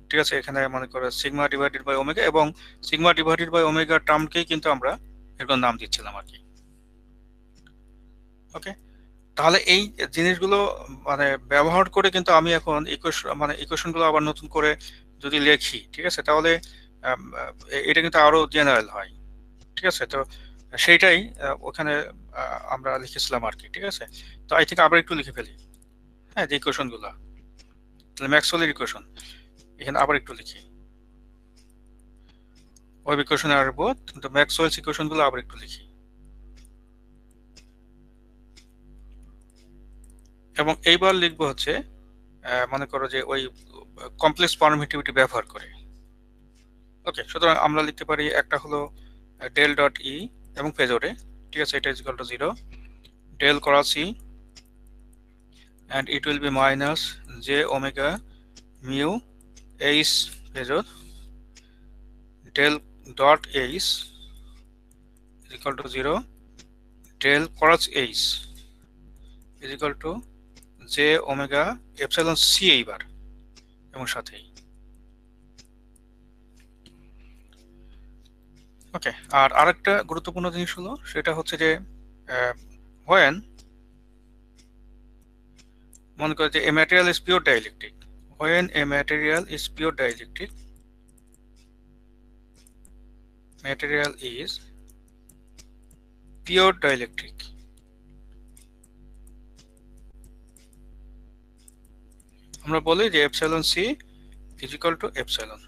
ঠিক আছে, এখানে মনে করো সিগমা ডিভাইডেড বাই ওমেগা, এবং সিগমা ডিভাইডেড বাই ওমেগা টার্মকেই কিন্তু আমরা এরকম নাম দিচ্ছিলাম আর কি। ওকে, তাহলে এই জিনিসগুলো মানে ব্যবহার করে কিন্তু আমি এখন ইকুয়েশনগুলো আবার নতুন করে যদি লিখি, ঠিক আছে, তাহলে এটা কিন্তু আরো জেনারেল হয়। ঠিক আছে, তো সেইটাই ওখানে আমরা লিখেছিলাম আর কি। ঠিক আছে, তো আই থিঙ্ক আবার একটু লিখে ফেলি, হ্যাঁ, যে ইকুয়েশনগুলো, তাহলে ম্যাক্সওয়েলের ইকুয়েশন এখানে আবার একটু লিখি, ওয়েভ ইকুয়েশন আর বোথ, কিন্তু ম্যাক্সওয়েলস ইকুয়েশনগুলো আবার একটু লিখি। এবং এইবার লিখবো হচ্ছে মনে করো যে ওই কমপ্লেক্স পারমিটিভিটি ব্যবহার করে। ওকে, সুতরাং আমরা লিখতে পারি একটা হলো ডেল ডট ই এবং ফেজরে, ঠিক আছে, এটা is equal to 0 del cross E and it will be minus j omega mu h phasor del dot h is equal to 0 del cos h is equal to j omega epsilon c এইবার এবং সাথেই। ওকে, আর আরেকটা গুরুত্বপূর্ণ জিনিস হলো সেটা হচ্ছে যে when মনে করে যে a material is pure dielectric, when a material is pure dielectric, material is pure dielectric, আমরা বলি যে epsilon c is equal to epsilon,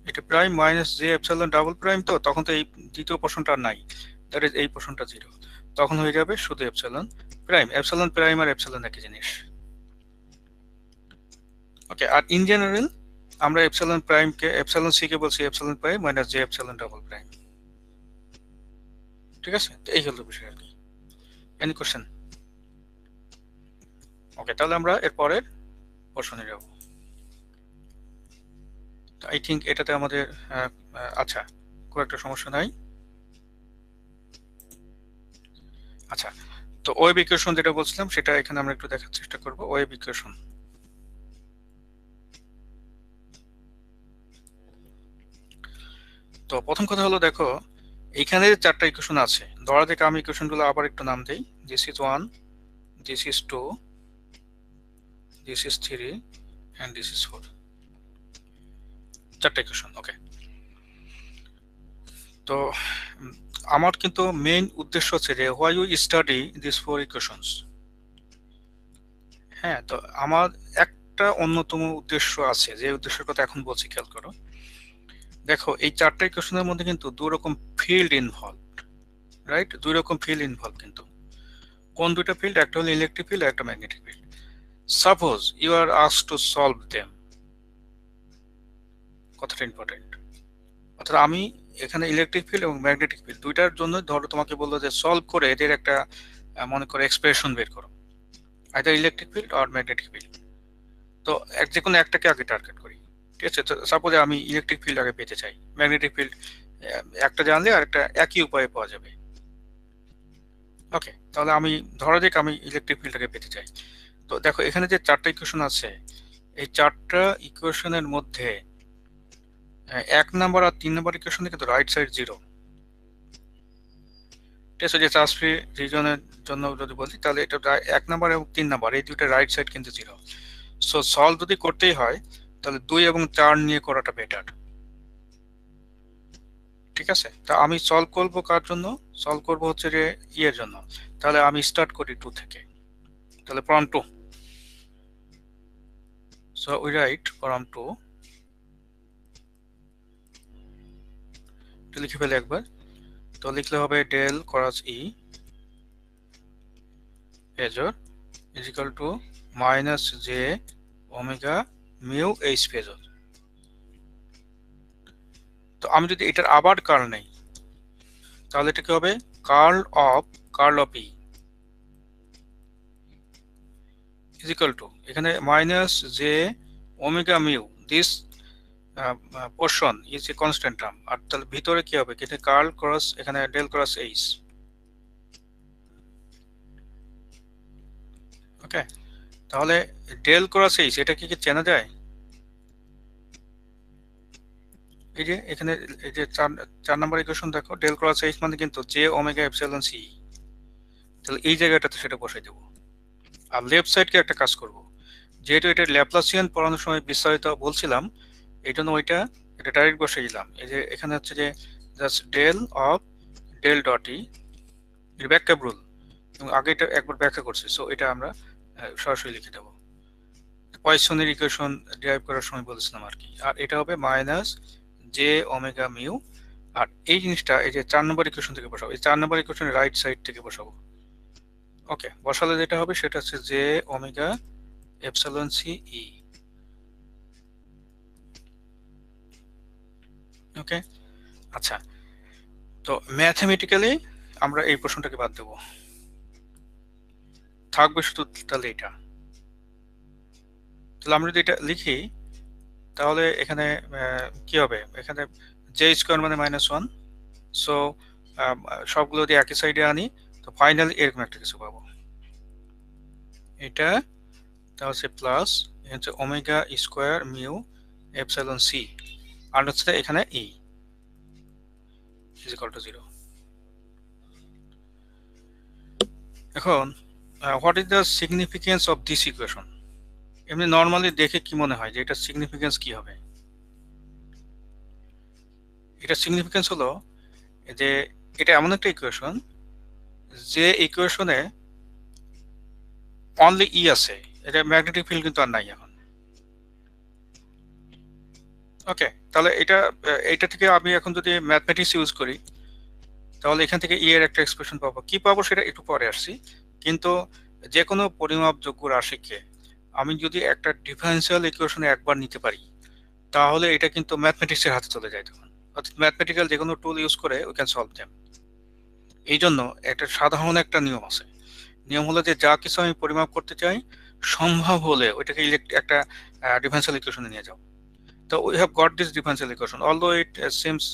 এটা প্রাইম মাইনাস যে epsilon ডাবল প্রাইম, তো তখন তো এই দ্বিতীয় পোর্শনটা নাই, দ্যাট ইজ এই পোর্শনটা 0, তখন হয়ে যাবে শুধু epsilon প্রাইম। epsilon প্রাইম আর epsilon একই জিনিস। ওকে, আর ইন জেনারেল আমরা এপসাইলন প্রাইম কে এপসাইলন সি কে বলছি epsilon prime minus J epsilon double prime. ঠিক আছে, তো এই হলো বিষয় আর কি। Any question? ওকে, তাহলে আমরা এর পরের পোর্শনে যাব। আই থিঙ্ক এটাতে আমাদের আচ্ছা খুব একটা সমস্যা নাই। আচ্ছা, তো ওয়েভ ইকুয়েশন যেটা বলছিলাম সেটা এখানে আমরা একটু দেখার চেষ্টা করব। ওয়েভ ইকুয়েশন, তো প্রথম কথা হলো দেখো এখানে চারটা ইকুয়েশন আছে, ধরা যাক আমি ইকুয়েশনগুলো আবার একটু নাম দেই, this is 1, this is 2, this is 3 and this is 4, চারটা ইকুয়েশন। ওকে, তো আমার কিন্তু মেইন উদ্দেশ্য হচ্ছে যে why you study this 4 equations. হ্যাঁ, তো আমার একটা অন্যতম উদ্দেশ্য আছে, যে উদ্দেশ্যের কথা এখন বলছি, খেয়াল করো। দেখো এই চারটা ইকুয়েশনের মধ্যে কিন্তু দুই রকম ফিল্ড ইনভলভ, রাইট? দুই রকম ফিল্ড ইনভলভ, কিন্তু কোন দুইটা ফিল্ড? একটা হলো ইলেকট্রিক ফিল্ড, একটা magnetic field. Suppose you are asked to solve them, কথাটা ইম্পর্টেন্ট। অর্থাৎ আমি এখানে ইলেকট্রিক ফিল্ড এবং ম্যাগনেটিক ফিল্ড দুইটার জন্য ধরো তোমাকে বললো যে সলভ করে এদের একটা মনে করো এক্সপ্রেশন বের করো, আইদার ইলেকট্রিক ফিল্ড আর ম্যাগনেটিক ফিল্ড। তো যে কোনো একটাকে আগে টার্গেট করি, ঠিক আছে? তো সাপোজ আমি ইলেকট্রিক ফিল্ড আগে পেতে চাই, ম্যাগনেটিক ফিল্ড একটা জানলে আর একটা একই উপায়ে পাওয়া যাবে। ওকে, তাহলে আমি ধরা যাক আমি ইলেকট্রিক ফিল্ডটাকে পেতে চাই। তো দেখো এখানে যে চারটা ইকুয়েশন আছে, এই চারটা ইকুয়েশনের মধ্যে 1 নাম্বার আর 3 নাম্বার ইকুয়েশনে কিন্তু রাইট সাইড 0। ঠিক আছে, যে চার্জ ফ্রি রিজনের জন্য যদি বলি তাহলে এটা 1 নাম্বার এবং 3 নাম্বার এই দুইটা রাইট সাইড কিন্তু 0। সো সলভ যদি করতেই হয় তাহলে 2 এবং 4 নিয়ে করাটা বেটার। ঠিক আছে, তা আমি সলভ করব কার জন্য? সলভ করব হচ্ছে যে এর জন্য। তাহলে আমি স্টার্ট করি 2 থেকে। তাহলে form 2, so we write form 2, লিখে ফেলে একবার। তো লিখলে হবে del cross E phasor is equal to minus J omega mu H phasor. তো আমি যদি এটার আবার কার্ল নেই তাহলে এটা কি হবে? Curl of E is equal to, এখানে minus J omega mu, this portion is a constant term, আর তাহলে ভিতরে কি হবে? এখানে কার্ল ক্রস, এখানে ডেল ক্রস এইচ। ওকে, তাহলে ডেল ক্রস এইচ এটা কি চেনা যায়? এই যে এখানে এই যে 4 নাম্বার ইকুয়েশন দেখো, ডেল ক্রস এইচ মানে কিন্তু জে ওমেগা এপসিলন সি। তাহলে এই জায়গাটাতে সেটা বসাই দেবো। আর লেফট সাইডকে একটা কাজ করব, যেহেতু এটা ল্যাপ্লাসিয়ান পড়ানোর সময় বিস্তারিত বলছিলাম, এই জন্য এটা ডাইরেক্ট বসিয়ে দিলাম। এই যে এখানে হচ্ছে যে just del of del dot E, এর ব্যাখ্যা রুল, এবং আগে এটা একবার ব্যাখ্যা করছি, সো এটা আমরা সরাসরি লিখে দেবো। পয়সনের ইকুয়েশন ডেরাইভ করার সময় বলেছিলাম আর কি। আর এটা হবে মাইনাস জে ওমেগা মিউ, আর এই জিনিসটা এই যে 4 নম্বর ইকুয়েশন থেকে বসাবো, এই 4 নম্বর ইকুয়েশনের রাইট সাইড থেকে বসাবো। ওকে, বসালে যেটা হবে সেটা হচ্ছে J omega epsilon C E. Okay, আচ্ছা, তো ম্যাথমেটিক্যালি আমরা এই প্রশ্নটাকে বাদ দেবো, থাকবে শুধু তাহলে এটা। তাহলে আমরা যদি এটা লিখি তাহলে এখানে কি হবে? এখানে জে স্কোয়ার মানে -1, সো সবগুলো যদি একই সাইডে আনি তো ফাইনালি এরকম একটা কিছু পাবো। এটা তাহলে হচ্ছে প্লাস হচ্ছে omega square mu epsilon C, আর হচ্ছে এখানে ই ইজ ইকুয়াল টু 0। এখন what is the significance of this equation? এমনি নর্মালি দেখে কি মনে হয় যে এটা সিগনিফিকেন্স কি হবে? এটা সিগনিফিকেন্স হলো যে এটা এমন একটা ইকুয়েশন যে ইকুয়েশনে অনলি ই আছে, এটা ম্যাগনেটিক ফিল্ড কিন্তু আর নাই এখন। ওকে, তাহলে এটা থেকে আমি এখন যদি ম্যাথমেটিক্স ইউজ করি তাহলে এখান থেকে ই এর একটা এক্সপ্রেশন পাবো। কি পাবো সেটা একটু পরে আসছি, কিন্তু যে কোনো পরিমাপযোগ্য রাশিকে আমি যদি একটা ডিফারেন্সিয়াল ইকুয়েশনে একবার নিতে পারি তাহলে এটা কিন্তু ম্যাথমেটিক্সের হাতে চলে যায় তখন। অর্থাৎ ম্যাথমেটিক্যাল যে কোনো টুল ইউজ করে উই ক্যান সলভ দেম। এই জন্য একটা সাধারণ একটা নিয়ম আছে, নিয়ম হলো যে যা কিছু আমি পরিমাপ করতে চাই সম্ভব হলে ওইটাকে একটা ডিফারেন্সিয়াল ইকুয়েশনে নিয়ে যাও। তো we have got this differential equation, although it seems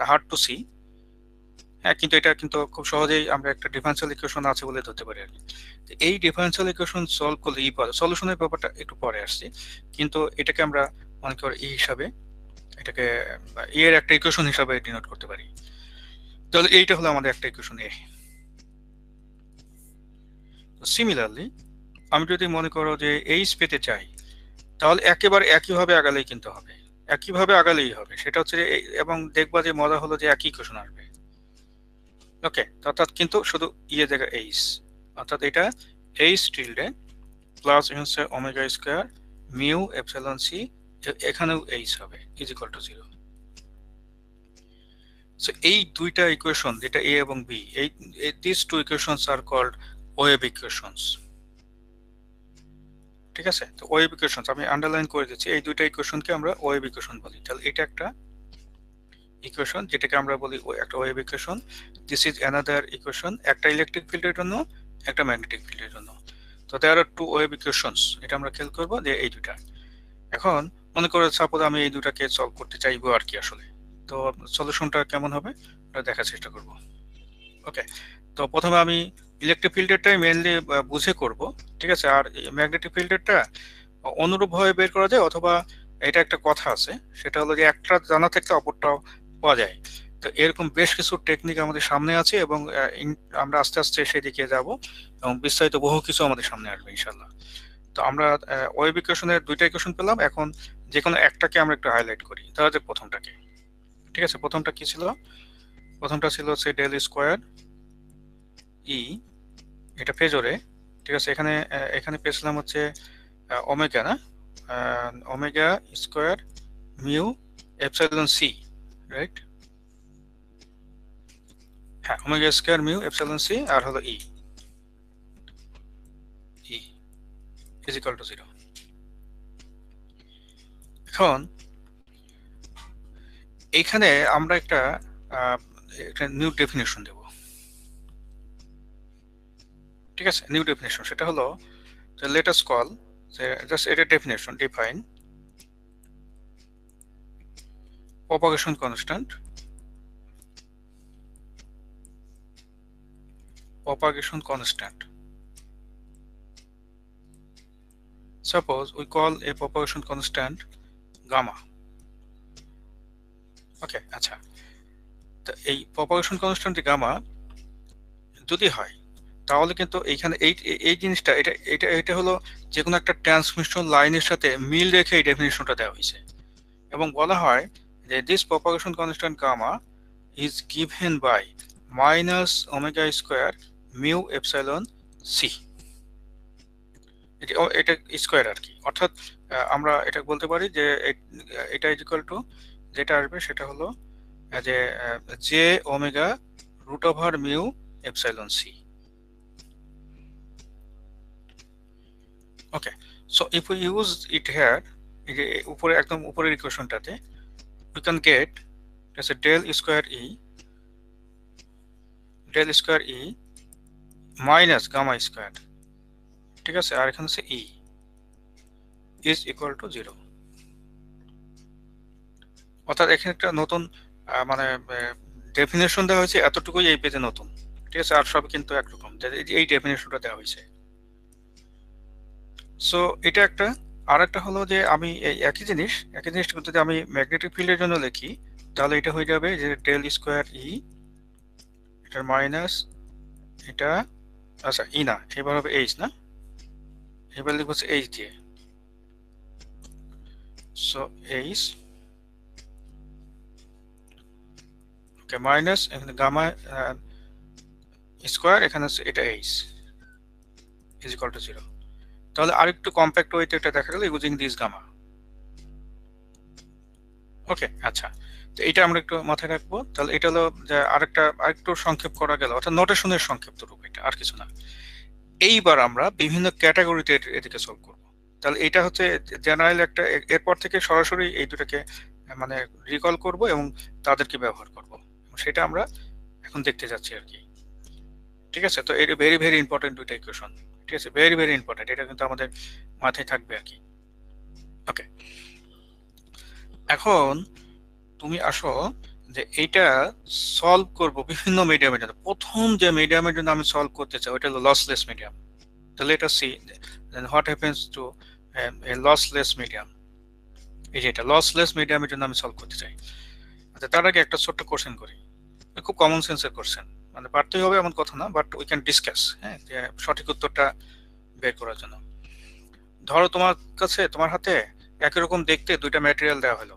hard to see. হ্যাঁ, কিন্তু এটা কিন্তু খুব সহজেই আমরা একটা ডিফারেন্সিয়াল ইকুয়েশন আছে বলে ধরতে পারি আর কি। এই ডিফারেন্সিয়াল ইকুয়েশন সলভ করলে ই পাওয়া, সলিউশনের ব্যাপারটা একটু পরে আসছে, কিন্তু এটাকে আমরা মনে করি ই হিসাবে, এটাকে ই এর একটা ইকুয়েশন হিসাবে ডিনোট করতে পারি। তাহলে এইটা হলো আমাদের একটা ইকুয়েশন এ। সিমিলারলি আমি যদি মনে করো যে এইচ পেতে চাই তাহলে একেবারে একইভাবে আগালেই কিন্তু হবে, একইভাবে আগালেই হবে। সেটা হচ্ছে যে এবং দেখবা যে মজা হলো যে একই ইকুয়েশন আসবে। ওকে, অর্থাৎ কিন্তু শুধু ইয়ে জায়গায় এইচ, অর্থাৎ এটা এইচ টিল্ডে প্লাস হচ্ছে omega square mu epsilon C, এখানেও এইচ হবে ইজ ইকুয়াল টু 0। সো এই দুইটা ইকুয়েশন যেটা এ এবং বি, এই this two equations are called wave equations. ঠিক আছে, তো ওয়েভ ইকুয়েশনস আমি আন্ডারলাইন করে দিচ্ছি, এই দুইটা ইকুয়েশনকে আমরা ওয়েভ ইকুয়েশন বলি। তাহলে এটা একটা ইকুয়েশন যেটাকে আমরা বলি একটা wave equation. This is another equation, একটা ইলেকট্রিক ফিল্ডের জন্য একটা ম্যাগনেটিক ফিল্ডের জন্য। তো দেয়ার আর টু ওয়েভ ইকুয়েশনস, এটা আমরা খেয়াল করবো যে এই দুটা। এখন মনে করো সাপোজ আমি এই দুটাকে সলভ করতে চাইবো আর কি আসলে, তো সলিউশনটা কেমন হবে এটা দেখার চেষ্টা করব। ওকে, তো প্রথমে আমি ইলেকট্রিক ফিল্ডেরটাই মেইনলি বুঝে করব, ঠিক আছে। আর ম্যাগনেটিক ফিল্ডেরটা অনুরূপভাবে বের করা যায়, অথবা এটা একটা কথা আছে, সেটা হলো যে একটা জানা থাকলে অপরটাও পাওয়া যায়। তো এরকম বেশ কিছু টেকনিক আমাদের সামনে আছে, এবং আমরা আস্তে আস্তে সেদিকে যাব, এবং বিস্তারিত বহু কিছু আমাদের সামনে আসবে ইনশাল্লাহ। তো আমরা ওয়েভ ইকুয়েশনের দুইটা ইকুয়েশন পেলাম, এখন যে কোনো একটাকে আমরা একটু হাইলাইট করি। তাহলে যে প্রথমটাকে, ঠিক আছে, প্রথমটা কি ছিল? প্রথমটা ছিল হচ্ছে ডেল স্কোয়ার ই, এটা ফেজরে, ঠিক আছে। এখানে এখানে পেয়েছিলাম হচ্ছে ওমেগা, না, omega square mu epsilon C, right? হ্যাঁ, omega square mu epsilon C, আর হলো ই ইজ ইকুয়াল টু 0। এখন এইখানে আমরা একটা নিউ ডেফিনেশন দেব, ঠিক আছে। নিউ ডেফিনেশন, সেটা হলো লেট আস কল, জাস্ট এটা definition, define propagation constant, propagation constant. Suppose we call a propagation constant gamma. Okay, আচ্ছা, তো এই propagation constant gamma যদি হয়, তাহলে কিন্তু এইখানে এই এই জিনিসটা, এটা এটা এটা হলো যে কোনো একটা ট্রান্সমিশন লাইনের সাথে মিল রেখে এই ডেফিনিশনটা দেওয়া হয়েছে, এবং বলা হয় যে this propagation constant gamma is given by minus omega square mu epsilon c। এটা স্কোয়ার আর কি, অর্থাৎ আমরা এটা বলতে পারি যে এটা ইজ ইকুয়াল টু, যেটা আসবে সেটা হলো যে J omega root over mu epsilon C. Okay, so if you use it here, এই যে উপরে একদম উপরের ইকুয়েশনটাতে we can get as a del square e minus gamma squared, ঠিক আছে, আর এখানে হচ্ছে e is equal to 0। অর্থাৎ এখানে একটা নতুন মানে ডেফিনেশন দেওয়া হয়েছে, এতটুকুই এই পেজে নতুন, ঠিক আছে। আর সব কিন্তু একরকম, এই ডেফিনেশনটা দেওয়া হয়েছে। সো এটা একটা। আর একটা হলো যে আমি এই একই জিনিসটা যদি আমি ম্যাগনেটিক ফিল্ডের জন্য লিখি, তাহলে এটা হয়ে যাবে যে ডেল স্কোয়ার ই, এটার মাইনাস এটা, আচ্ছা ই না, এবার হবে এইচ, না, এবার লিখবো হচ্ছে এইচ দিয়ে। সো এইচ, ওকে, মাইনাস এখানে গামা স্কোয়ার, এখানে হচ্ছে এটা এইচ ইজ ইকুয়াল টু 0। তাহলে আরেকটু কম্প্যাক্ট ওয়েতে এটা দেখা গেল ইউজিং দিস গামা। ওকে, আচ্ছা, তো এটা আমরা একটু মাথায় রাখবো। তাহলে এটা হলো যে আরেকটু সংক্ষেপ করা গেল, অর্থাৎ নোটেশনের সংক্ষিপ্ত রূপ, এটা আর কিছু না। এইবার আমরা বিভিন্ন ক্যাটাগরিতে এদিকে সলভ করব। তাহলে এটা হচ্ছে জেনারেল একটা, এরপর থেকে সরাসরি এই দুটাকে মানে রিকল করব এবং তাদেরকে ব্যবহার করব, সেটা আমরা এখন দেখতে যাচ্ছি আর কি, ঠিক আছে। তো এটা ভেরি ভেরি ইম্পর্টেন্ট দুইটা ইকুয়েশন, ঠিক আছে, ভেরি ভেরি ইম্পর্টেন্ট, এটা কিন্তু আমাদের মাথায় থাকবে আর কি। ওকে, এখন তুমি আসো যে এইটা সলভ করব বিভিন্ন মিডিয়ামের জন্য। প্রথম যে মিডিয়ামের জন্য আমি সলভ করতে চাই ওইটা হলো লসলেস মিডিয়াম। তাহলে এটা see then what happens to a lossless medium. এই যে এটা লসলেস মিডিয়ামের জন্য আমি সলভ করতে চাই। আচ্ছা, তার আগে একটা ছোট্ট কোশ্চেন করি, খুব কমন সেন্সের কোশ্চেন, মানে পারতেই হবে এমন কথা না, বাট উই ক্যান ডিসকাস, হ্যাঁ, যে সঠিক উত্তরটা বের করার জন্য। ধরো তোমার হাতে একই রকম দেখতে দুইটা ম্যাটেরিয়াল দেওয়া হলো।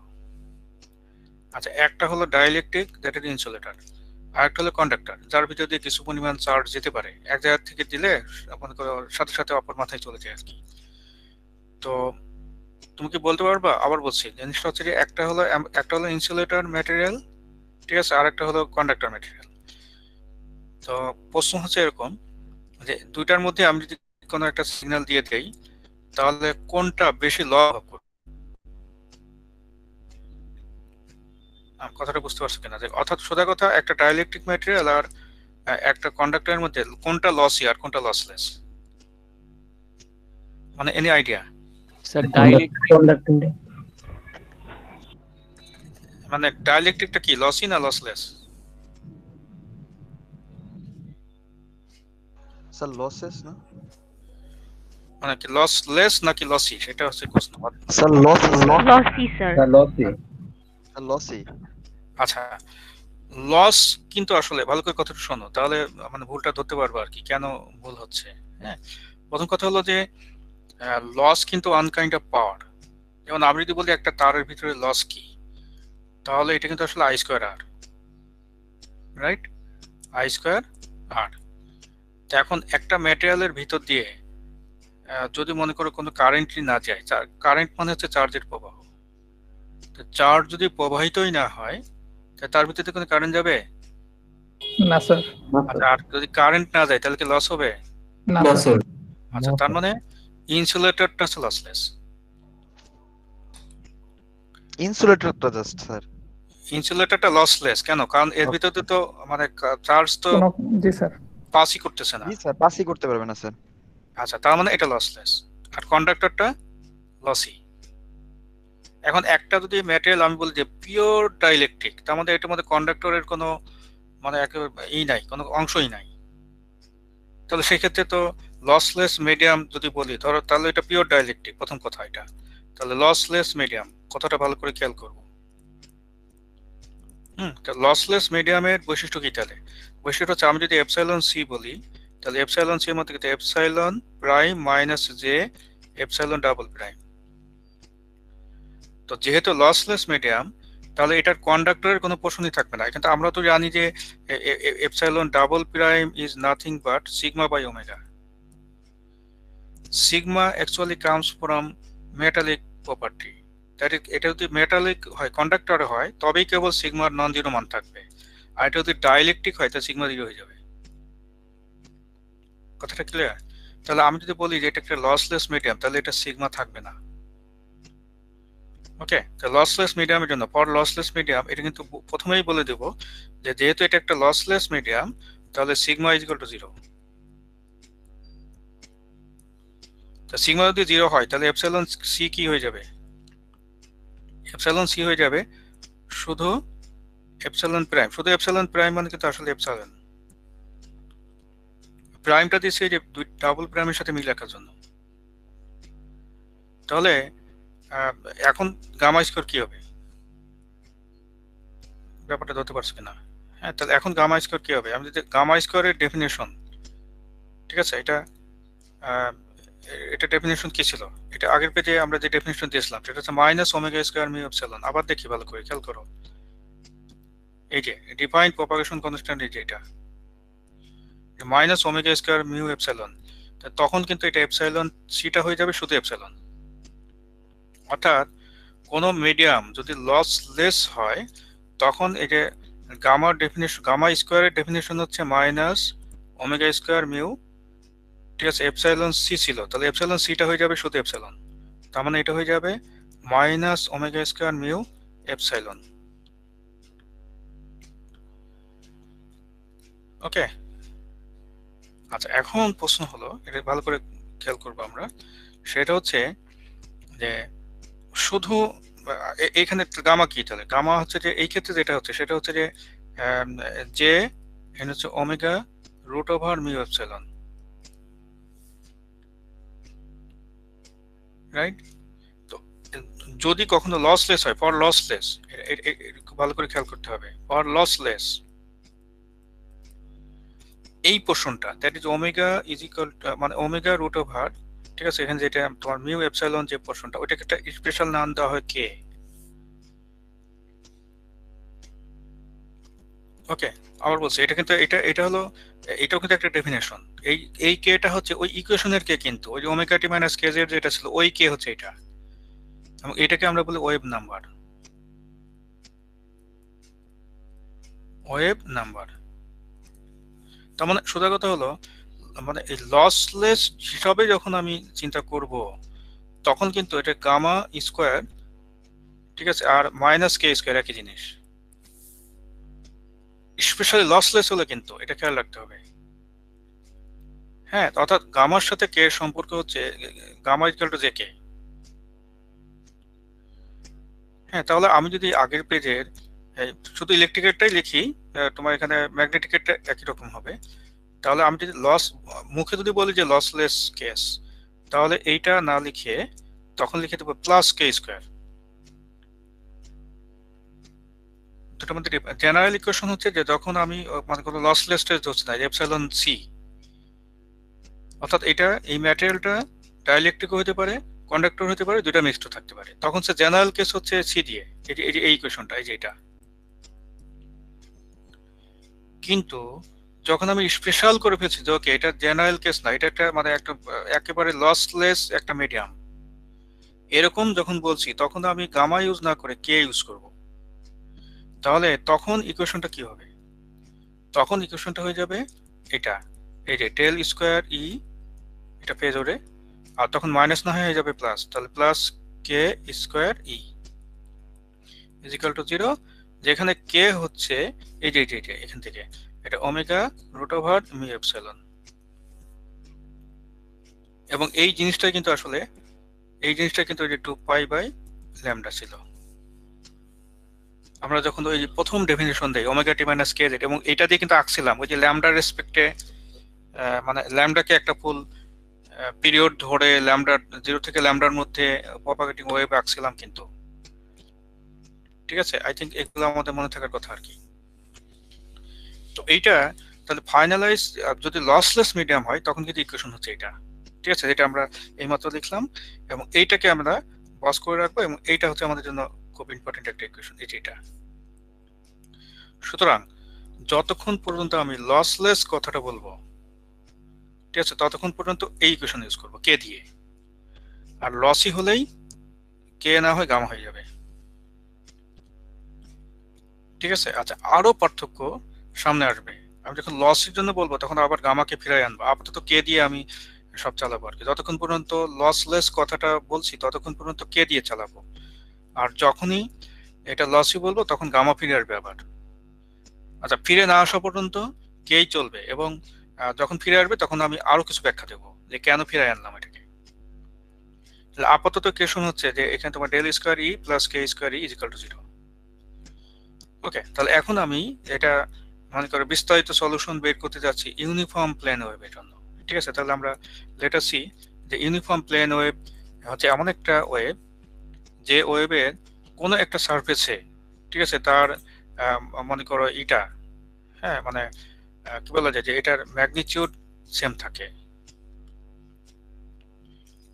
আচ্ছা, একটা হলো ডাইইলেকট্রিক, দ্যাট ইজ ইনসুলেটর, আর একটা হলো কন্ডাক্টর, যার ভিতর দিয়ে কিছু পরিমাণ চার্জ যেতে পারে, এক জায়গা থেকে দিলে সাথে সাথে অপর মাথায় চলে যায় আর কি। তো তুমি কি বলতে পারবা? আবার বলছি, জিনিসটা হচ্ছে যে একটা হলো ইনসুলেটর ম্যাটেরিয়াল, ঠিক আছে, আর একটা হলো কন্ডাক্টর ম্যাটেরিয়াল। তো প্রশ্ন হচ্ছে এরকম যে দুইটার মধ্যে আমি যদি কোনো একটা সিগন্যাল দিয়ে দেই, তাহলে কোনটা বেশি লস করবে? কথাটা বুঝতে পারছো কিনা? যে অর্থাৎ সোজা কথা, একটা ডাইইলেকট্রিক ম্যাটেরিয়াল আর একটা কন্ডাক্টরের মধ্যে কোনটা লসি আর কোনটা লসলেস? মানে এনি আইডিয়া? স্যার ডাইইলেকট্রিক, মানে ডাইলেকট্রিকটা কি লসি না লসলেস? স্যার লসেস না মানে কি লসলেস নাকি লসি, সেটা হচ্ছে প্রশ্ন। Sir losses lassi sir. Lassi. Lassi আচ্ছা, লস কিন্তু আসলে ভালো করে কথাটা শোনো, তাহলে মানে ভুলটা ধরতে পারবো আর কি কেন ভুল হচ্ছে। হ্যাঁ, প্রথম কথা হলো যে লস কিন্তু ওয়ান কাইন্ড অফ পাওয়ার। যেমন আমি যদি বলি একটা তারের ভিতরে লস কি, তাহলে এটা কিন্তু আসলে I square R, right? I square R. তো এখন একটা ম্যাটেরিয়ালের ভিতর দিয়ে যদি মনে করো কোনো কারেন্টই না যায়, কারেন্ট মানে হচ্ছে চার্জের প্রবাহ, তো চার্জ যদি প্রবাহিতই না হয় তা তার ভিতরে কোনো কারেন্ট যাবে? না স্যার। আচ্ছা, আর যদি কারেন্ট না যায় তাহলে কি লস হবে? না না স্যার। স্যার। আচ্ছা, তার মানে ইনসুলেটরটা হচ্ছে লসলেস। ইনসুলেটরটা জাস্ট স্যার ইনসুলেটরটা লসলেস কেন? কারণ এর ভিতরে তো মানে চার্জ তো কোনো জি স্যার। পাসই করতেছে না। জি স্যার পাসই করতে পারবে না স্যার আচ্ছা, তার মানে এটা লসলেস। আর কন্ডাক্টরটা লসি। এখন একটা যদি ম্যাটেরিয়াল আমি বলি যে পিওর ডাইলেকট্রিক, তার মধ্যে এটার মধ্যে কন্ডাক্টরের কোনো মানে একেবারে নাই, কোনো অংশই নাই, তাহলে সেক্ষেত্রে তো লসলেস মিডিয়াম যদি বলি ধরো, তাহলে এটা পিওর ডাইলেকট্রিক, প্রথম কথা এটা। তাহলে লসলেস মিডিয়াম কথাটা ভালো করে খেয়াল করবো। লসলেস মিডিয়ামের বৈশিষ্ট্য কি তাহলে? বৈশিষ্ট্য হচ্ছে আমি যদি এপসাইলন সি বলি, তাহলে এপসাইলন সি এর মধ্যে কিন্তু epsilon prime minus J epsilon double prime. তো যেহেতু লসলেস মিডিয়াম, তাহলে এটার কন্ডাক্টরের কোনো প্রশ্নই থাকবে না। কিন্তু আমরা তো জানি যে epsilon double prime is nothing but sigma by omega. Sigma actually comes from metallic property. এটা যদি মেটালিক হয়, কন্ডাক্টরে হয়, তবেই কেবল সিগমার নন জিরো মান থাকবে। আর এটা যদি ডাইলেকট্রিক হয় তাহলে সিগমা জিরো হয়ে যাবে। কথাটা ক্লিয়ার? তাহলে আমি যদি বলি যে এটা একটা লসলেস মিডিয়াম, তাহলে এটা সিগমা থাকবে না। ওকে, তো লসলেস মিডিয়ামের জন্য ফর লসলেস মিডিয়াম এটা কিন্তু প্রথমেই বলে দেব যে যেহেতু এটা একটা লসলেস মিডিয়াম, তাহলে sigma is equal two zero. তো সিগমা যদি জিরো হয় তাহলে এপসাইলন সি কি হয়ে যাবে? এপসাইলন সি হয়ে যাবে শুধু এপসাইলন প্রাইম। শুধু এপসাইলন প্রাইম মানে কিন্তু আসলে এপসাইলন প্রাইমটা দিচ্ছে যে দুই ডাবল প্রাইমের সাথে মিল রাখার জন্য। তাহলে এখন গামা স্কোয়ার কি হবে? ব্যাপারটা ধরতে পারছি কিনা? হ্যাঁ, তাহলে এখন গামা স্কোয়ার কি হবে? আমি যদি গামা স্কোয়ারের ডেফিনেশন, ঠিক আছে, এটা ডেফিনেশন কি ছিল? এটা আগের পেজে আমরা যে ডেফিনেশন দিয়েছিলাম সেটা হচ্ছে minus omega square mu epsilon. আবার দেখি ভালো করে খেয়াল করো, এই যে ডিফাইন্ড প্রপাগেশন কনস্ট্যান্ট, এই যে এটা minus omega square mu epsilon, তখন কিন্তু এটা এপসাইলন সিটা হয়ে যাবে শুধু এপসাইলন। অর্থাৎ কোনো মিডিয়াম যদি লসলেস হয় তখন এই যে গামার ডেফিনেশন, গামা স্কোয়ারের ডেফিনেশন হচ্ছে মাইনাস ওমেগা স্কোয়ার মিউ, ঠিক আছে, এপসাইলন সি ছিল, তাহলে এপসাইলন সিটা হয়ে যাবে শুধু এপসাইলন। তার মানে এটা হয়ে যাবে minus omega square mu epsilon. Okay, আচ্ছা, এখন প্রশ্ন হলো, এটা ভালো করে খেয়াল করবো আমরা, সেটা হচ্ছে যে শুধু এইখানে গামা কি? তাহলে গামা হচ্ছে যে এই ক্ষেত্রে যেটা হচ্ছে সেটা হচ্ছে যে যে এখানে হচ্ছে omega root over mu epsilon, right? তো যদি কখনো লসলেস হয়, ফর লসলেস, খুব ভালো করে খেয়াল করতে হবে, ফর লসলেস এই পোর্শনটা that is omega is equal মানে ওমেগা রুট ওভার, ঠিক আছে, এখানে যেটা তোমার মিউ এপসাইলন যে পোর্শনটা, ওইটাকে একটা স্পেশাল নাম দেওয়া হয় কে। ওকে, আবার বলছি, এটা কিন্তু এটা হলো, এটাও কিন্তু একটা ডেফিনেশন। এই কেটা হচ্ছে ওই ইকুয়েশনের কে, কিন্তু ওই যে ওমেগা টি মাইনাস কে জেড যেটা ছিল ওই কে হচ্ছে এটা, এবং এটাকে আমরা বলি ওয়েভ নাম্বার। ওয়েভ নাম্বার তার মানে সোজা কথা হলো, মানে এই লসলেস হিসাবে যখন আমি চিন্তা করব তখন কিন্তু এটা গামা স্কোয়ার, ঠিক আছে, আর মাইনাস কে স্কোয়ার একই জিনিস। স্পেশালি লসলেস হলে কিন্তু এটা খেয়াল রাখতে হবে। হ্যাঁ, অর্থাৎ গামার সাথে কে এর সম্পর্ক হচ্ছে gamma equal to J K. হ্যাঁ, তাহলে আমি যদি আগের পেজের শুধু ইলেকট্রিকেরটাই লিখি, তোমার এখানে ম্যাগনেটিকেরটা একই রকম হবে। তাহলে আমি যদি মুখে যদি বলি যে লসলেস কেস, তাহলে এইটা না লিখে তখন লিখে দেবো প্লাস কে স্কোয়ার। দুটোর মধ্যে জেনারেল ইকুয়েশন হচ্ছে যে যখন আমি মানে কোনো লসলেস টেস্ট হচ্ছে না, এপসাইলন সি, অর্থাৎ এটা এই ম্যাটেরিয়ালটা ডাইইলেকট্রিকও হতে পারে, কন্ডাক্টর হতে পারে, দুইটা মিক্সড থাকতে পারে, তখন সে জেনারেল কেস হচ্ছে সি দিয়ে, এই ইকুয়েশনটা, এই যে এটা। কিন্তু যখন আমি স্পেশাল করে ফেলছি যে ওকে এটা জেনারেল কেস না, এটা একটা মানে একটা একেবারে লসলেস একটা মিডিয়াম, এরকম যখন বলছি তখন আমি গামা ইউজ না করে কে ইউজ করব। তাহলে তখন ইকুয়েশনটা কি হবে? তখন ইকুয়েশনটা হয়ে যাবে এটা, এই যে ডেল স্কোয়ার ই, এটা পেয়ে যাবে, আর তখন মাইনাস না হয়ে যাবে প্লাস, তাহলে plus K square E is equal to 0, যেখানে কে হচ্ছে এই যে এখান থেকে এটা omega root over mu epsilon. এবং এই জিনিসটা কিন্তু আসলে এই জিনিসটা কিন্তু ওই যে 2π/λ ছিল। আমরা যখন ওই প্রথম ডেফিনিশন দেই omega t minus K Z, এবং এটা দিয়ে কিন্তু আঁকছিলাম ওই যে ল্যামডার রেসপেক্টে, মানে ল্যামডাকে একটা ফুল পিরিয়ড ধরে ল্যামডার 0 থেকে ল্যামডার মধ্যে প্রপাগেটিং ওয়েভ আঁকছিলাম কিন্তু। ঠিক আছে, আই থিঙ্ক এগুলো আমাদের মনে থাকার কথা আর কি। তো এইটা তাহলে ফাইনালাইজ যদি লসলেস মিডিয়াম হয় তখন কিন্তু ইকুয়েশন হচ্ছে এটা। ঠিক আছে, যেটা আমরা এইমাত্র লিখলাম, এবং এইটাকে আমরা বস করে রাখবো, এবং এইটা হচ্ছে আমাদের জন্য খুব ইম্পর্টেন্ট একটা ইকুয়েশন, এই যে এটা। সুতরাং যতক্ষণ পর্যন্ত আমি লসলেস কথাটা বলবো, ঠিক আছে, ততক্ষণ পর্যন্ত এই ইকুয়েশন ইউজ করবো কে দিয়ে, আর লসই হলেই কে না হয় গামা হয়ে যাবে। ঠিক আছে, আচ্ছা আরো পার্থক্য সামনে আসবে, আমি যখন লসের জন্য বলবো তখন আবার গামাকে ফিরাই আনবো, আপাতত কে দিয়ে আমি সব চালাবো আর কি। যতক্ষণ পর্যন্ত লসলেস কথাটা বলছি ততক্ষণ পর্যন্ত কে দিয়ে চালাবো, আর যখনই এটা লসই বলবো তখন গামা ফিরে আসবে আবার। আচ্ছা, ফিরে না আসা পর্যন্ত কেই চলবে, এবং যখন ফিরে আসবে তখন আমি আরো কিছু ব্যাখ্যা দেবো যে কেন ফিরে আনলাম এটাকে। তাহলে আপাতত কেশন হচ্ছে যে এখানে তোমার del square E plus K square E is equal to 0। Okay, তাহলে এখন আমি এটা মনে করে বিস্তারিত সলিউশন বের করতে যাচ্ছি ইউনিফর্ম প্লেন ওয়েভের জন্য। ঠিক আছে, তাহলে আমরা লেট আস সি যে ইউনিফর্ম প্লেন ওয়েভ হচ্ছে এমন একটা ওয়েভ যে ওয়েভের কোনো একটা সারফেসে, ঠিক আছে, তার মনে করো এটা, হ্যাঁ মানে কি বলা যায় যে এটার ম্যাগনিটিউড সেম থাকে।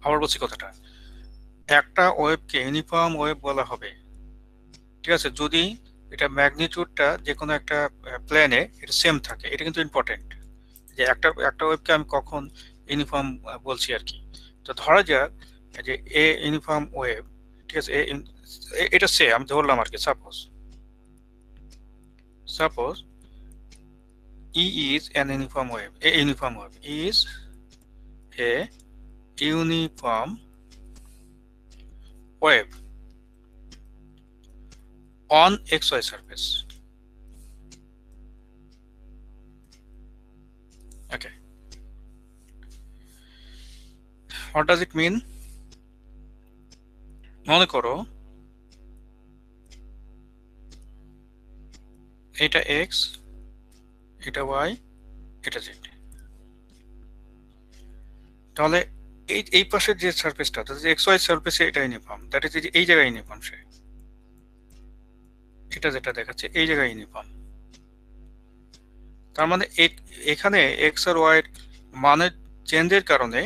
আবার বলছি কথাটা, একটা ওয়েভকে ইউনিফর্ম ওয়েভ বলা হবে, ঠিক আছে, যদি এটা ম্যাগনিটিউডটা যে কোনো একটা প্লেনে এটা সেম থাকে। এটা কিন্তু ইম্পর্টেন্ট যে একটা ওয়েভকে আমি কখন ইউনিফর্ম বলছি আর কি। তো ধরা যাক যে এ ইউনিফর্ম ওয়েভ, ঠিক আছে, এটা সে আমি ধরলাম আর কি, suppose E is an uniform wave. A uniform wave is a uniform wave on XY surface. Okay. What does it mean? মনে করো এটা X, এটা Y, এটা Z। তাহলে এই পাশের যে সারফেসটা, এক্স ওয়াই সারফেসে এটা ইউনিফর্ম, দ্যাট ইজ এই জায়গায় ইউনিফর্ম, সে এটা যেটা দেখাচ্ছে এই জায়গায় ইউনিফর্ম। তার মানে এখানে এক্স আর ওয়াই এর মানের চেঞ্জের কারণে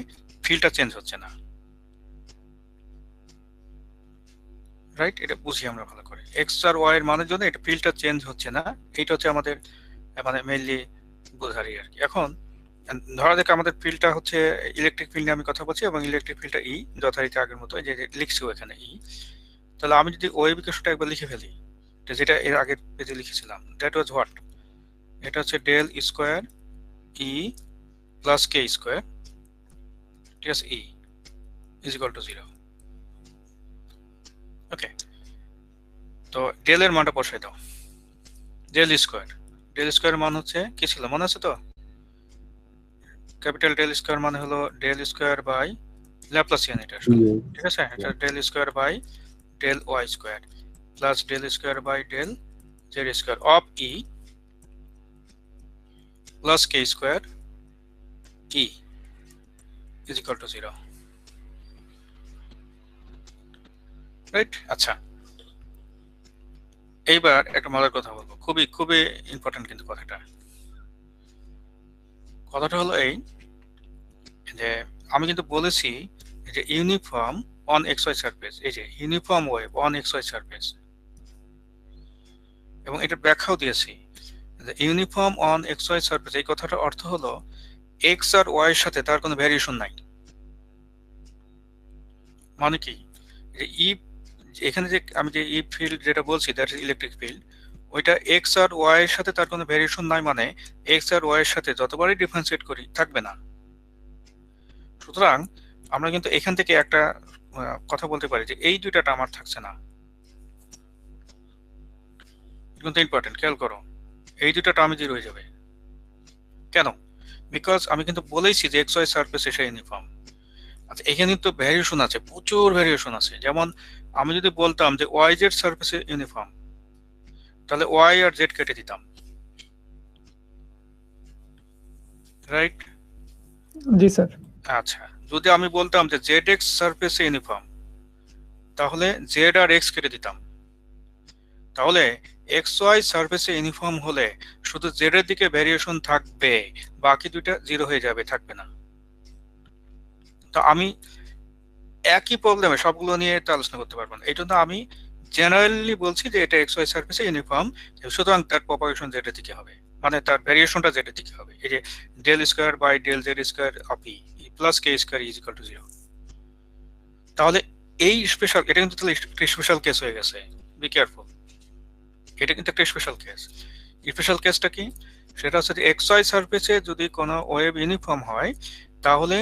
ফিল্ডটা চেঞ্জ হচ্ছে না, রাইট? এটা বুঝি আমরা ভালো করে, এক্স আর ওয়াই এর মানের জন্য এটা ফিল্ডটা চেঞ্জ হচ্ছে না। এইটা হচ্ছে আমাদের মানে মেইনলি বোঝারই আর কি। এখন ধরা যাক আমাদের ফিল্ডটা হচ্ছে ইলেকট্রিক ফিল্ড নিয়ে আমি কথা বলছি, এবং ইলেকট্রিক ফিল্ডটা ই যথারীতি আগের মতো যে লিখছিও এখানে ই। তাহলে আমি যদি ওয়েভ ইকুয়েশনটা একবার লিখে ফেলি, যেটা এর আগের পেজে লিখেছিলাম, দ্যাট ওয়াজ হোয়াট, এটা হচ্ছে del square E plus K square, ঠিক আছে, ই ইজ ইকুয়াল টু 0। ওকে, তো ডেল এর মানটা বসাই দাও, ডেল স্কোয়ার মান হচ্ছে কি ছিল মনে আছে তো? ক্যাপিটাল ডেল স্কোয়ার মানে হলো ডেল স্কোয়ার বাই ল্যাপ্লাসিয়ান, এটা ঠিক আছে, এটা del square by del Y square plus del square by del Z square of E plus K square E is equal to 0, right? আচ্ছা, এইবার একটা মজার কথা বলবো, খুবই খুবই ইম্পর্টেন্ট কিন্তু কথাটা হলো এই যে আমি কিন্তু বলেছি যে uniform on X Y surface, এই যে uniform wave on X Y surface, এবং এটা ব্যাখ্যাও দিয়েছি যে uniform on X Y surface এই কথাটার অর্থ হলো এক্স আর ওয়াই এর সাথে তার কোনো ভ্যারিয়েশন নাই। মানে কি, যে ই এখানে যে আমি যে ই ফিল্ড যেটা বলছি দ্যাট ইজ ইলেকট্রিক ফিল্ড, ওইটা এক্স আর ওয়াই এর সাথে তার কোনো ভ্যারিয়েশন নাই, মানে এক্স আর ওয়াই এর সাথে যতবারই ডিফারেন্সিয়েট করি থাকবে না। সুতরাং আমরা কিন্তু এখান থেকে একটা কথা বলতে পারি যে এই দুইটা আমার থাকছে না, কিন্তু ইম্পর্টেন্ট, খেয়াল করো, এই দুইটা টার্মই জিরো হয়ে যাবে। কেন? বিকজ আমি কিন্তু বলেইছি যে এক্স ওয়াই সারফেস এসে ইউনিফর্ম। আচ্ছা, এখানে তো ভ্যারিয়েশন আছে, প্রচুর ভ্যারিয়েশন আছে। যেমন আমি যদি বলতাম যে ওয়াই জেড সারফেসে ইউনিফর্ম, তাহলে ওয়াই আর জেড কেটে দিতাম, রাইট? জি স্যার। আচ্ছা, যদি আমি বলতাম যে জেড এক্স সারফেসে ইউনিফর্ম, তাহলে জেড আর এক্স কেটে দিতাম। তাহলে এক্স ওয়াই সারফেসে ইউনিফর্ম হলে শুধু জেড এর দিকে ভ্যারিয়েশন থাকবে, বাকি দুইটা জিরো হয়ে যাবে, থাকবে না। তো আমি একই প্রবলেমে সবগুলো নিয়ে তো আলোচনা করতে পারবো না, এই জন্য আমি জেনারেলি বলছি যে এটা এক্স ওয়াই সারফেসে ইউনিফর্ম, সুতরাং তার প্রপাগেশন জেড এর দিকে হবে, মানে তার ভ্যারিয়েশনটা জেড এর দিকে হবে। এই যে del square by del Z square of E plus K square is equal to 0। তাহলে এই স্পেশাল, এটা কিন্তু তাহলে একটা স্পেশাল কেস হয়ে গেছে, বি কেয়ারফুল, এটা কিন্তু একটা স্পেশাল কেস। স্পেশাল কেসটা কি? সেটা হচ্ছে যে এক্স ওয়াই সারফেসে যদি কোনো ওয়েভ ইউনিফর্ম হয়, তাহলে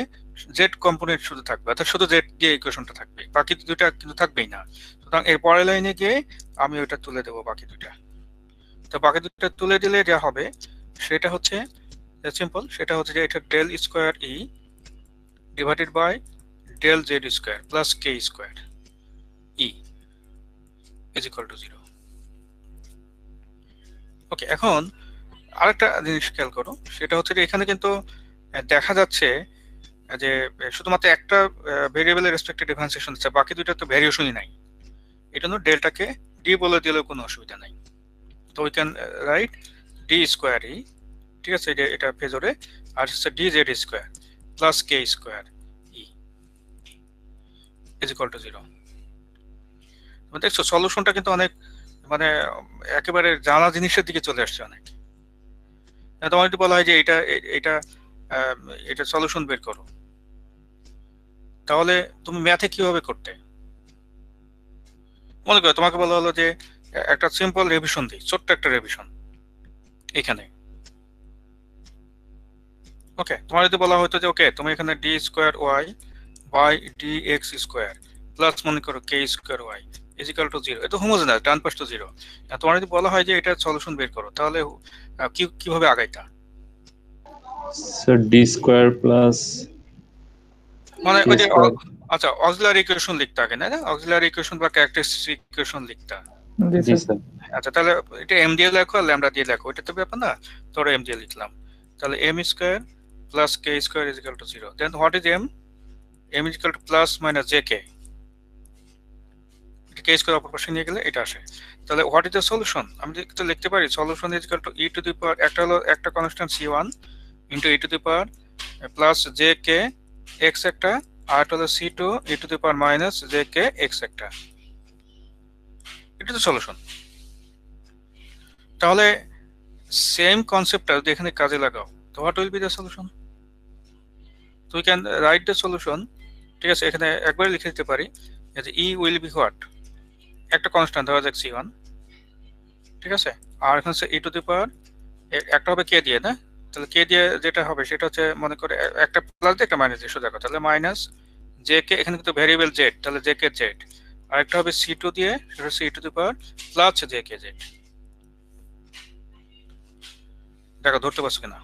জেড কম্পোনেন্ট শুধু থাকবে, অর্থাৎ শুধু জেড দিয়ে ইকুয়েশনটা থাকবে, বাকি দুইটা কিন্তু থাকবেই না। সুতরাং এর পরের লাইনে গিয়ে আমি ওইটা তুলে দেবো বাকি দুইটা। তো বাকি দুইটা তুলে দিলে যা হবে সেটা হচ্ছে সিম্পল, সেটা হচ্ছে যে এটা del square E divided by del Z square plus K square E is equal to 0। Okay, এখন আরেকটা জিনিস খেয়াল করো, সেটা হচ্ছে যে এখানে কিন্তু দেখা যাচ্ছে যে শুধুমাত্র একটা ভেরিয়েবলের রেসপেক্টে ডিফারেন্সিয়েশন আছে, বাকি দুইটা তো ভ্যারিয়েশনই নাই। এই জন্য ডেল্টাকে ডি বলে দিলেও কোনো অসুবিধা নাই। তো we can write D square E, ঠিক আছে, এটা ফেজরে, আর হচ্ছে D Z square plus K square E is equal to 0। দেখছো সলিউশনটা কিন্তু অনেক মানে একেবারে জানা জিনিসের দিকে চলে আসছে অনেক। তোমার যদি বলা হয় যে এটা এটা সলিউশন বের করো, তাহলে তুমি ম্যাথে কিভাবে করতে? মনে করো তোমাকে বলা হলো যে একটা সিম্পল রিভিশন দিই, ছোট্ট একটা রিভিশন এখানে। ওকে, তোমার যদি বলা হতো যে ওকে তুমি এখানে D square Y by D X square plus মনে করো K square Y is equal to 0, এটা হোমোজেনাস, ডান পাশ তো 0। তোমার যদি বলা হয় যে এটা সলিউশন বের করো, তাহলে কিভাবে আগাইতা? স্যার ডি স্কোয়ার প্লাস মানে ওই যে আচ্ছা অক্সিলারি ইকুয়েশন লিখতে আগে, না অক্সিলারি ইকুয়েশন বা ক্যারেক্টারিস্টিক ইকুয়েশন লিখতা। জি স্যার। আচ্ছা, তাহলে এটা এম দিয়ে লেখো আর ল্যামডা দিয়ে লেখো, এটা তো ব্যাপার না, তোরা এম দিয়ে লিখলাম। তাহলে M square plus K square is equal to 0। Then what is M? M is equal to plus minus J K, এটা কে স্কোয়ার অপর পাশে নিয়ে গেলে এটা আসে। তাহলে হোয়াট ইজ দ্য সলিউশন? আমি তো লিখতে পারি solution is equal to E to the power, একটা হলো একটা constant c1 into E to the power plus J K X একটা, আর হলো c2 E to the power minus J K X একটা, এটা তো সলিউশন। তাহলে সেম কনসেপ্টটা যদি এখানে কাজে লাগাও, তো what will be the solution? তো we can write the solution, ঠিক আছে, এখানে একবারে লিখে দিতে পারি যে ই উইল বি হোয়াট, একটা কনস্ট্যান্ট ধরা যাক c1, ঠিক আছে, আর এখানে ই টু দি পাওয়ার একটা হবে কে দিয়ে, না? তাহলে কে দিয়ে যেটা হবে সেটা হচ্ছে মনে করে একটা প্লাস দিয়ে একটা মাইনাস দিয়ে, সোজা কথা, তাহলে মাইনাস জে কে, এখানে কিন্তু ভ্যারিয়েবল জেড, তাহলে জে কে জেড, আর একটা হবে c2 দিয়ে, সেটা হচ্ছে E to the power plus J K Z. দেখো ধরতে পারছো কিনা?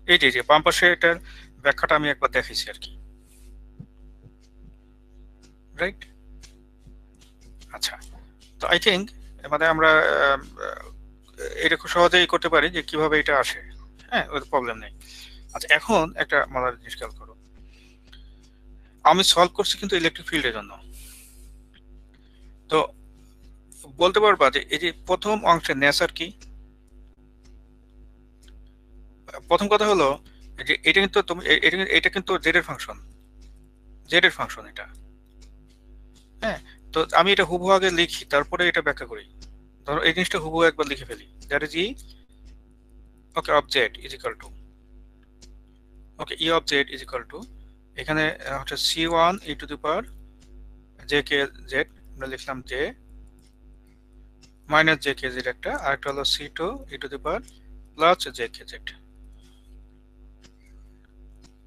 এই যে বাম পাশে এটার ব্যাখ্যাটা আমি একবার দেখাইছি আর কি, রাইট? আচ্ছা, তো আই থিঙ্ক মানে আমরা এটা খুব সহজেই করতে পারি যে কিভাবে এটা আসে। হ্যাঁ, ওই প্রবলেম নেই। আচ্ছা, এখন একটা মজার জিনিস খেয়াল করো, আমি সলভ করছি কিন্তু ইলেকট্রিক ফিল্ডের জন্য। তো বলতে পারবা যে এই যে প্রথম অংশের নেচার কি? প্রথম কথা হলো যে এটা কিন্তু তুমি এটা কিন্তু জেড এর ফাংশন এটা। হ্যাঁ, তো আমি এটা হুবহু আগে লিখি, তারপরে এটা ব্যাখ্যা করি। ধরো এই জিনিসটা হুবহু একবার লিখে ফেলি, that is E okay of Z is equal to, okay E of Z is equal to, এখানে হচ্ছে c1 e to the power J K Z, আমরা লিখলাম J minus J K Z একটা, আর একটা হলো c2 e to the power plus J K Z.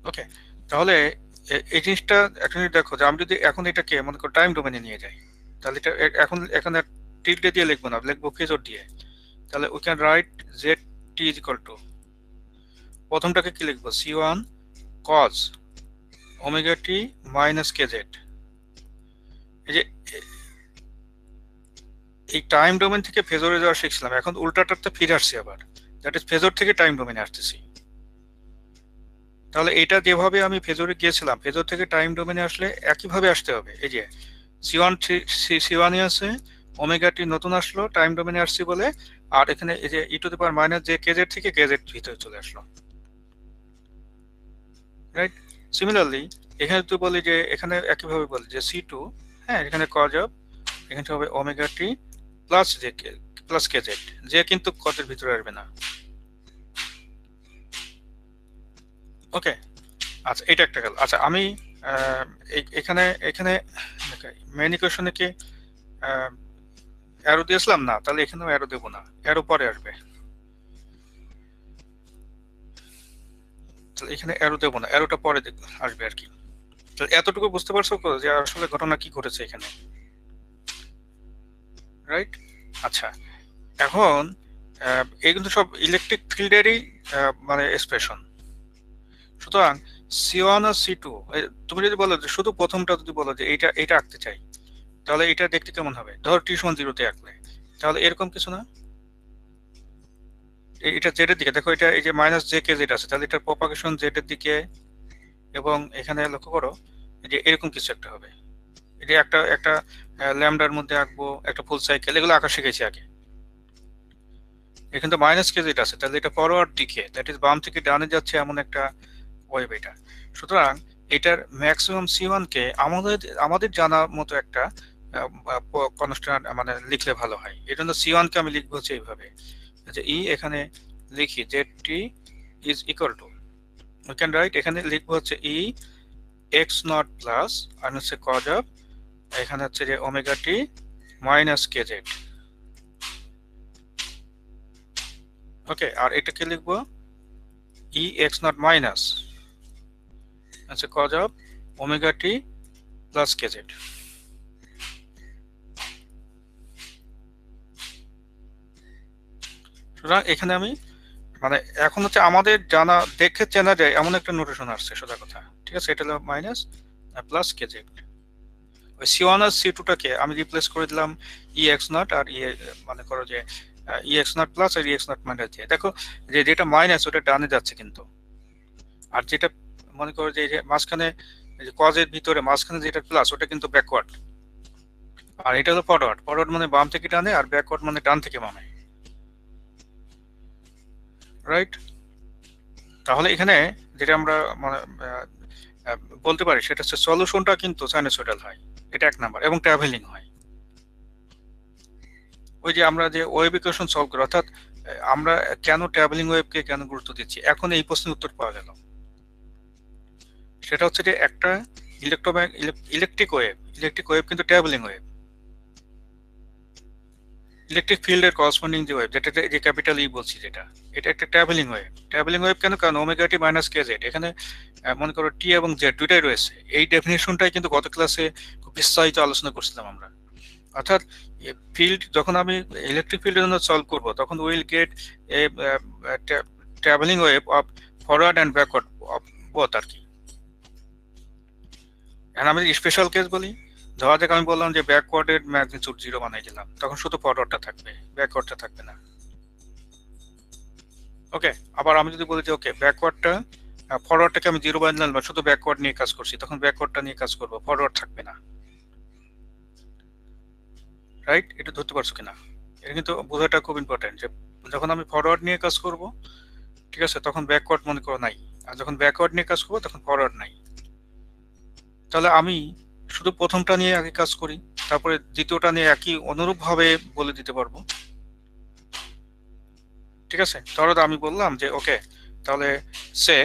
Okay, তাহলে এই জিনিসটা একটা জিনিস দেখো যে আমি যদি এখন এটাকে মনে করো টাইম ডোমেনে নিয়ে যাই, তাহলে এটা এখন টিল্ডে দিয়ে লিখবো না, লিখবো ফেজর দিয়ে। তাহলে we can write Z T is equal to, প্রথমটাকে কি লিখবো, c1 cos ওমেগা টি মাইনাস কে জেড। এই যে এই টাইম ডোমেন থেকে ফেজরে যাওয়া শিখছিলাম, এখন উল্টাটাতে ফিরে আসছি আবার, দ্যাট ইজ ফেজর থেকে টাইম ডোমেনে আসতেছি। তাহলে এটা যেভাবে আমি ফেজরে গিয়েছিলাম, ফেজর থেকে টাইম ডোমেনে আসলে একইভাবে আসতে হবে। এই যে c1 আছে, ওমেগা টি নতুন আসলো, টাইম ডোমেনে আসছি বলে, আর এখানে এই যে E to the power minus J K Z থেকে কেজেড ভিতরে চলে আসলো, রাইট? সিমিলারলি এখানে তুই বলি যে এখানে একইভাবে বলি যে c2, হ্যাঁ, এখানে কজ অফ, এখানে হবে omega t plus J plus caged, যে কিন্তু কজের ভিতরে আসবে না। ওকে, আচ্ছা এটা একটা গেল। আচ্ছা, আমি এখানে এখানে মেইন ইকুয়েশনে কি অ্যারো দিয়েছিলাম না? তাহলে এখানেও অ্যারো দেবো না, অ্যারো পরে আসবে। তাহলে এখানে অ্যারো দেবো না, অ্যারোটা পরে আসবে আর কি। তাহলে এতটুকু বুঝতে পারছো তো যে আসলে ঘটনা কি ঘটেছে এখানে, রাইট? আচ্ছা, এখন এই কিন্তু সব ইলেকট্রিক ফিল্ডেরই মানে এক্সপ্রেশন। সুতরাং c1 আর c2, তুমি যদি বলো যে শুধু প্রথমটা যদি বলো যে এইটা আঁকতে চাই, তাহলে এটা দেখতে কেমন হবে? ধর t=0 আঁকলে, তাহলে এরকম কিছু না, এটা জেড এর দিকে দেখো, এটা এই যে মাইনাস জে কে জেড আছে, তাহলে এটার প্রপাগেশন জেড এর দিকে, এবং এখানে লক্ষ্য করো যে এরকম কিছু একটা হবে। এটা একটা ল্যামডার মধ্যে আঁকবো, একটা ফুল সাইকেল, এগুলো আঁকা শিখেছি আগে। এখানে তো মাইনাস কে জেড আছে, তাহলে এটা ফরওয়ার্ড দিকে, দ্যাট ইজ বাম থেকে ডানে যাচ্ছে এমন একটা ওয়েভ এটা। সুতরাং এটার ম্যাক্সিমাম c1 কে আমাদের জানা মতো একটা কনস্ট্যান্ট মানে লিখলে ভালো হয়। এর জন্য c1 কে আমি লিখবো হচ্ছে এইভাবে, যে ই এখানে লিখি Z T is equal to, we can write, এখানে লিখবো হচ্ছে ই এক্স নট প্লাস আর হচ্ছে কজ অফ, এখানে হচ্ছে যে ওমেগা টি মাইনাস কে জেড। ওকে, আর এটাকে লিখবো ই এক্স নট মাইনাস আচ্ছা cos of omega T plus K Z. সুতরাং এখানে আমি মানে এখন হচ্ছে আমাদের জানা দেখে চেনা যায় এমন একটা নোটেশন আসছে, সোজা কথা, ঠিক আছে? এটা হলো মাইনাস প্লাস কে জেড। ওই c1 আর c2টাকে আমি রিপ্লেস করে দিলাম ই এক্স নট আর মনে করো যে ই এক্স নট প্লাস আর ই এক্স নট মাইনাস দিয়ে। দেখো যে যেটা মাইনাস ওটা ডানে যাচ্ছে কিন্তু, আর যেটা মনে করো যে মাঝখানে কজের ভিতরে মাঝখানে যেটা প্লাস ওটা কিন্তু ব্যাকওয়ার্ড, আর এটা হলো ফরওয়ার্ড মানে বাম থেকে ডানে, আর ব্যাকওয়ার্ড মানে ডান থেকে বামে, রাইট? তাহলে এখানে যেটা আমরা মানে বলতে পারি সেটা হচ্ছে সলিউশনটা কিন্তু সাইনোসয়েডাল হয়, এটা এক নাম্বার, এবং ট্রাভেলিং হয়। ওই যে আমরা যে ওয়েভ ইকুয়েশন সলভ করি, অর্থাৎ আমরা কেন ট্রাভেলিং ওয়েভকে কেন গুরুত্ব দিচ্ছি, এখন এই প্রশ্নের উত্তর পাওয়া গেল। সেটা হচ্ছে যে একটা ইলেকট্রিক ওয়েভ কিন্তু ট্রাভেলিং ওয়েভ, ইলেকট্রিক ফিল্ডের করসপন্ডিং যে ওয়েভ, যেটা যে ক্যাপিটাল ই বলছি, যেটা এটা একটা ট্রাভেলিং ওয়েভ কেন? কারণ omega t minus K Z, এখানে মনে করো টি এবং জেড দুইটাই রয়েছে। এই ডেফিনেশনটাই কিন্তু গত ক্লাসে খুব বিস্তারিত আলোচনা করছিলাম আমরা। অর্থাৎ ফিল্ড যখন আমি ইলেকট্রিক ফিল্ডের জন্য সলভ করব, তখন will get a traveling wave of forward and backward of both আর কি। এখন আমি স্পেশাল কেস বলি, ধরা যাক আমি বললাম যে ব্যাকওয়ার্ডের ম্যাগনিটিউড 0 বানাই দিলাম, তখন শুধু ফরওয়ার্ডটা থাকবে, ব্যাকওয়ার্ডটা থাকবে না। ওকে, আবার আমি যদি বলি যে ওকে ব্যাকওয়ার্ডটা ফরওয়ার্ডটাকে আমি 0 বানিয়ে নিলাম, শুধু ব্যাকওয়ার্ড নিয়ে কাজ করছি, তখন ব্যাকওয়ার্ডটা নিয়ে কাজ করবো, ফরওয়ার্ড থাকবে না। রাইট? এটা ধরতে পারছো কিনা? এটা কিন্তু বোঝাটা খুব ইম্পর্টেন্ট যে যখন আমি ফরওয়ার্ড নিয়ে কাজ করব, ঠিক আছে, তখন ব্যাকওয়ার্ড মনে করো নাই, আর যখন ব্যাকওয়ার্ড নিয়ে কাজ করবো তখন ফরওয়ার্ড নাই। তাহলে আমি শুধু প্রথমটা নিয়ে আগে কাজ করি, তারপরে দ্বিতীয়টা নিয়ে একই অনুরূপভাবে বলে দিতে পারবো। ঠিক আছে, ধরো আমি বললাম যে ওকে, তাহলে সে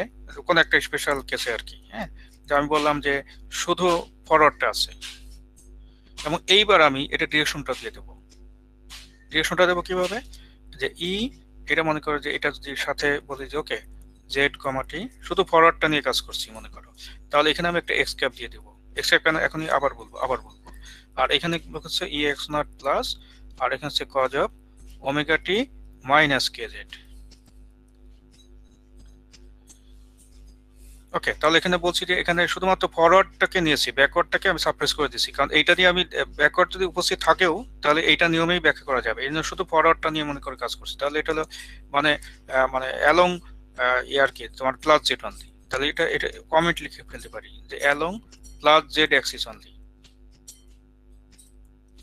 কোন একটা স্পেশাল কেসে আর কি, হ্যাঁ, যে আমি বললাম যে শুধু ফরওয়ার্ডটা আছে, এবং এইবার আমি এটা ডিরেকশনটা দিয়ে দেবো। ডিরেকশনটা দেবো কিভাবে? যে ই, এটা মনে করো যে এটা যদি সাথে বলি যে ওকে জেড কমাটি শুধু ফরওয়ার্ডটা নিয়ে কাজ করছি মনে করো, তাহলে এখানে আমি একটা এক্স ক্যাপ দিয়ে দেবো। এক্স ক্যাপ কেন এখনই আবার বলবো। আর এখানে হচ্ছে ই এক্স নট প্লাস, আর এখানে হচ্ছে cos of omega T minus K Z. Okay, তাহলে এখানে বলছি যে এখানে শুধুমাত্র ফরওয়ার্ডটাকে নিয়েছি, ব্যাকওয়ার্ডটাকে আমি সাপ্রেস করে দিয়েছি, কারণ এইটা দিয়ে আমি ব্যাকওয়ার্ড যদি উপস্থিত থাকেও তাহলে এইটা নিয়মেই ব্যাখ্যা করা যাবে, এই জন্য শুধু ফরওয়ার্ডটা নিয়ে মনে করে কাজ করছি। তাহলে এটা হলো মানে মানে অ্যালং ইয়ার কি তোমার প্লাস জেড অনলি, তাহলে এটা এটা কমেন্ট লিখে ফেলতে পারি যে along plus Z Axis only,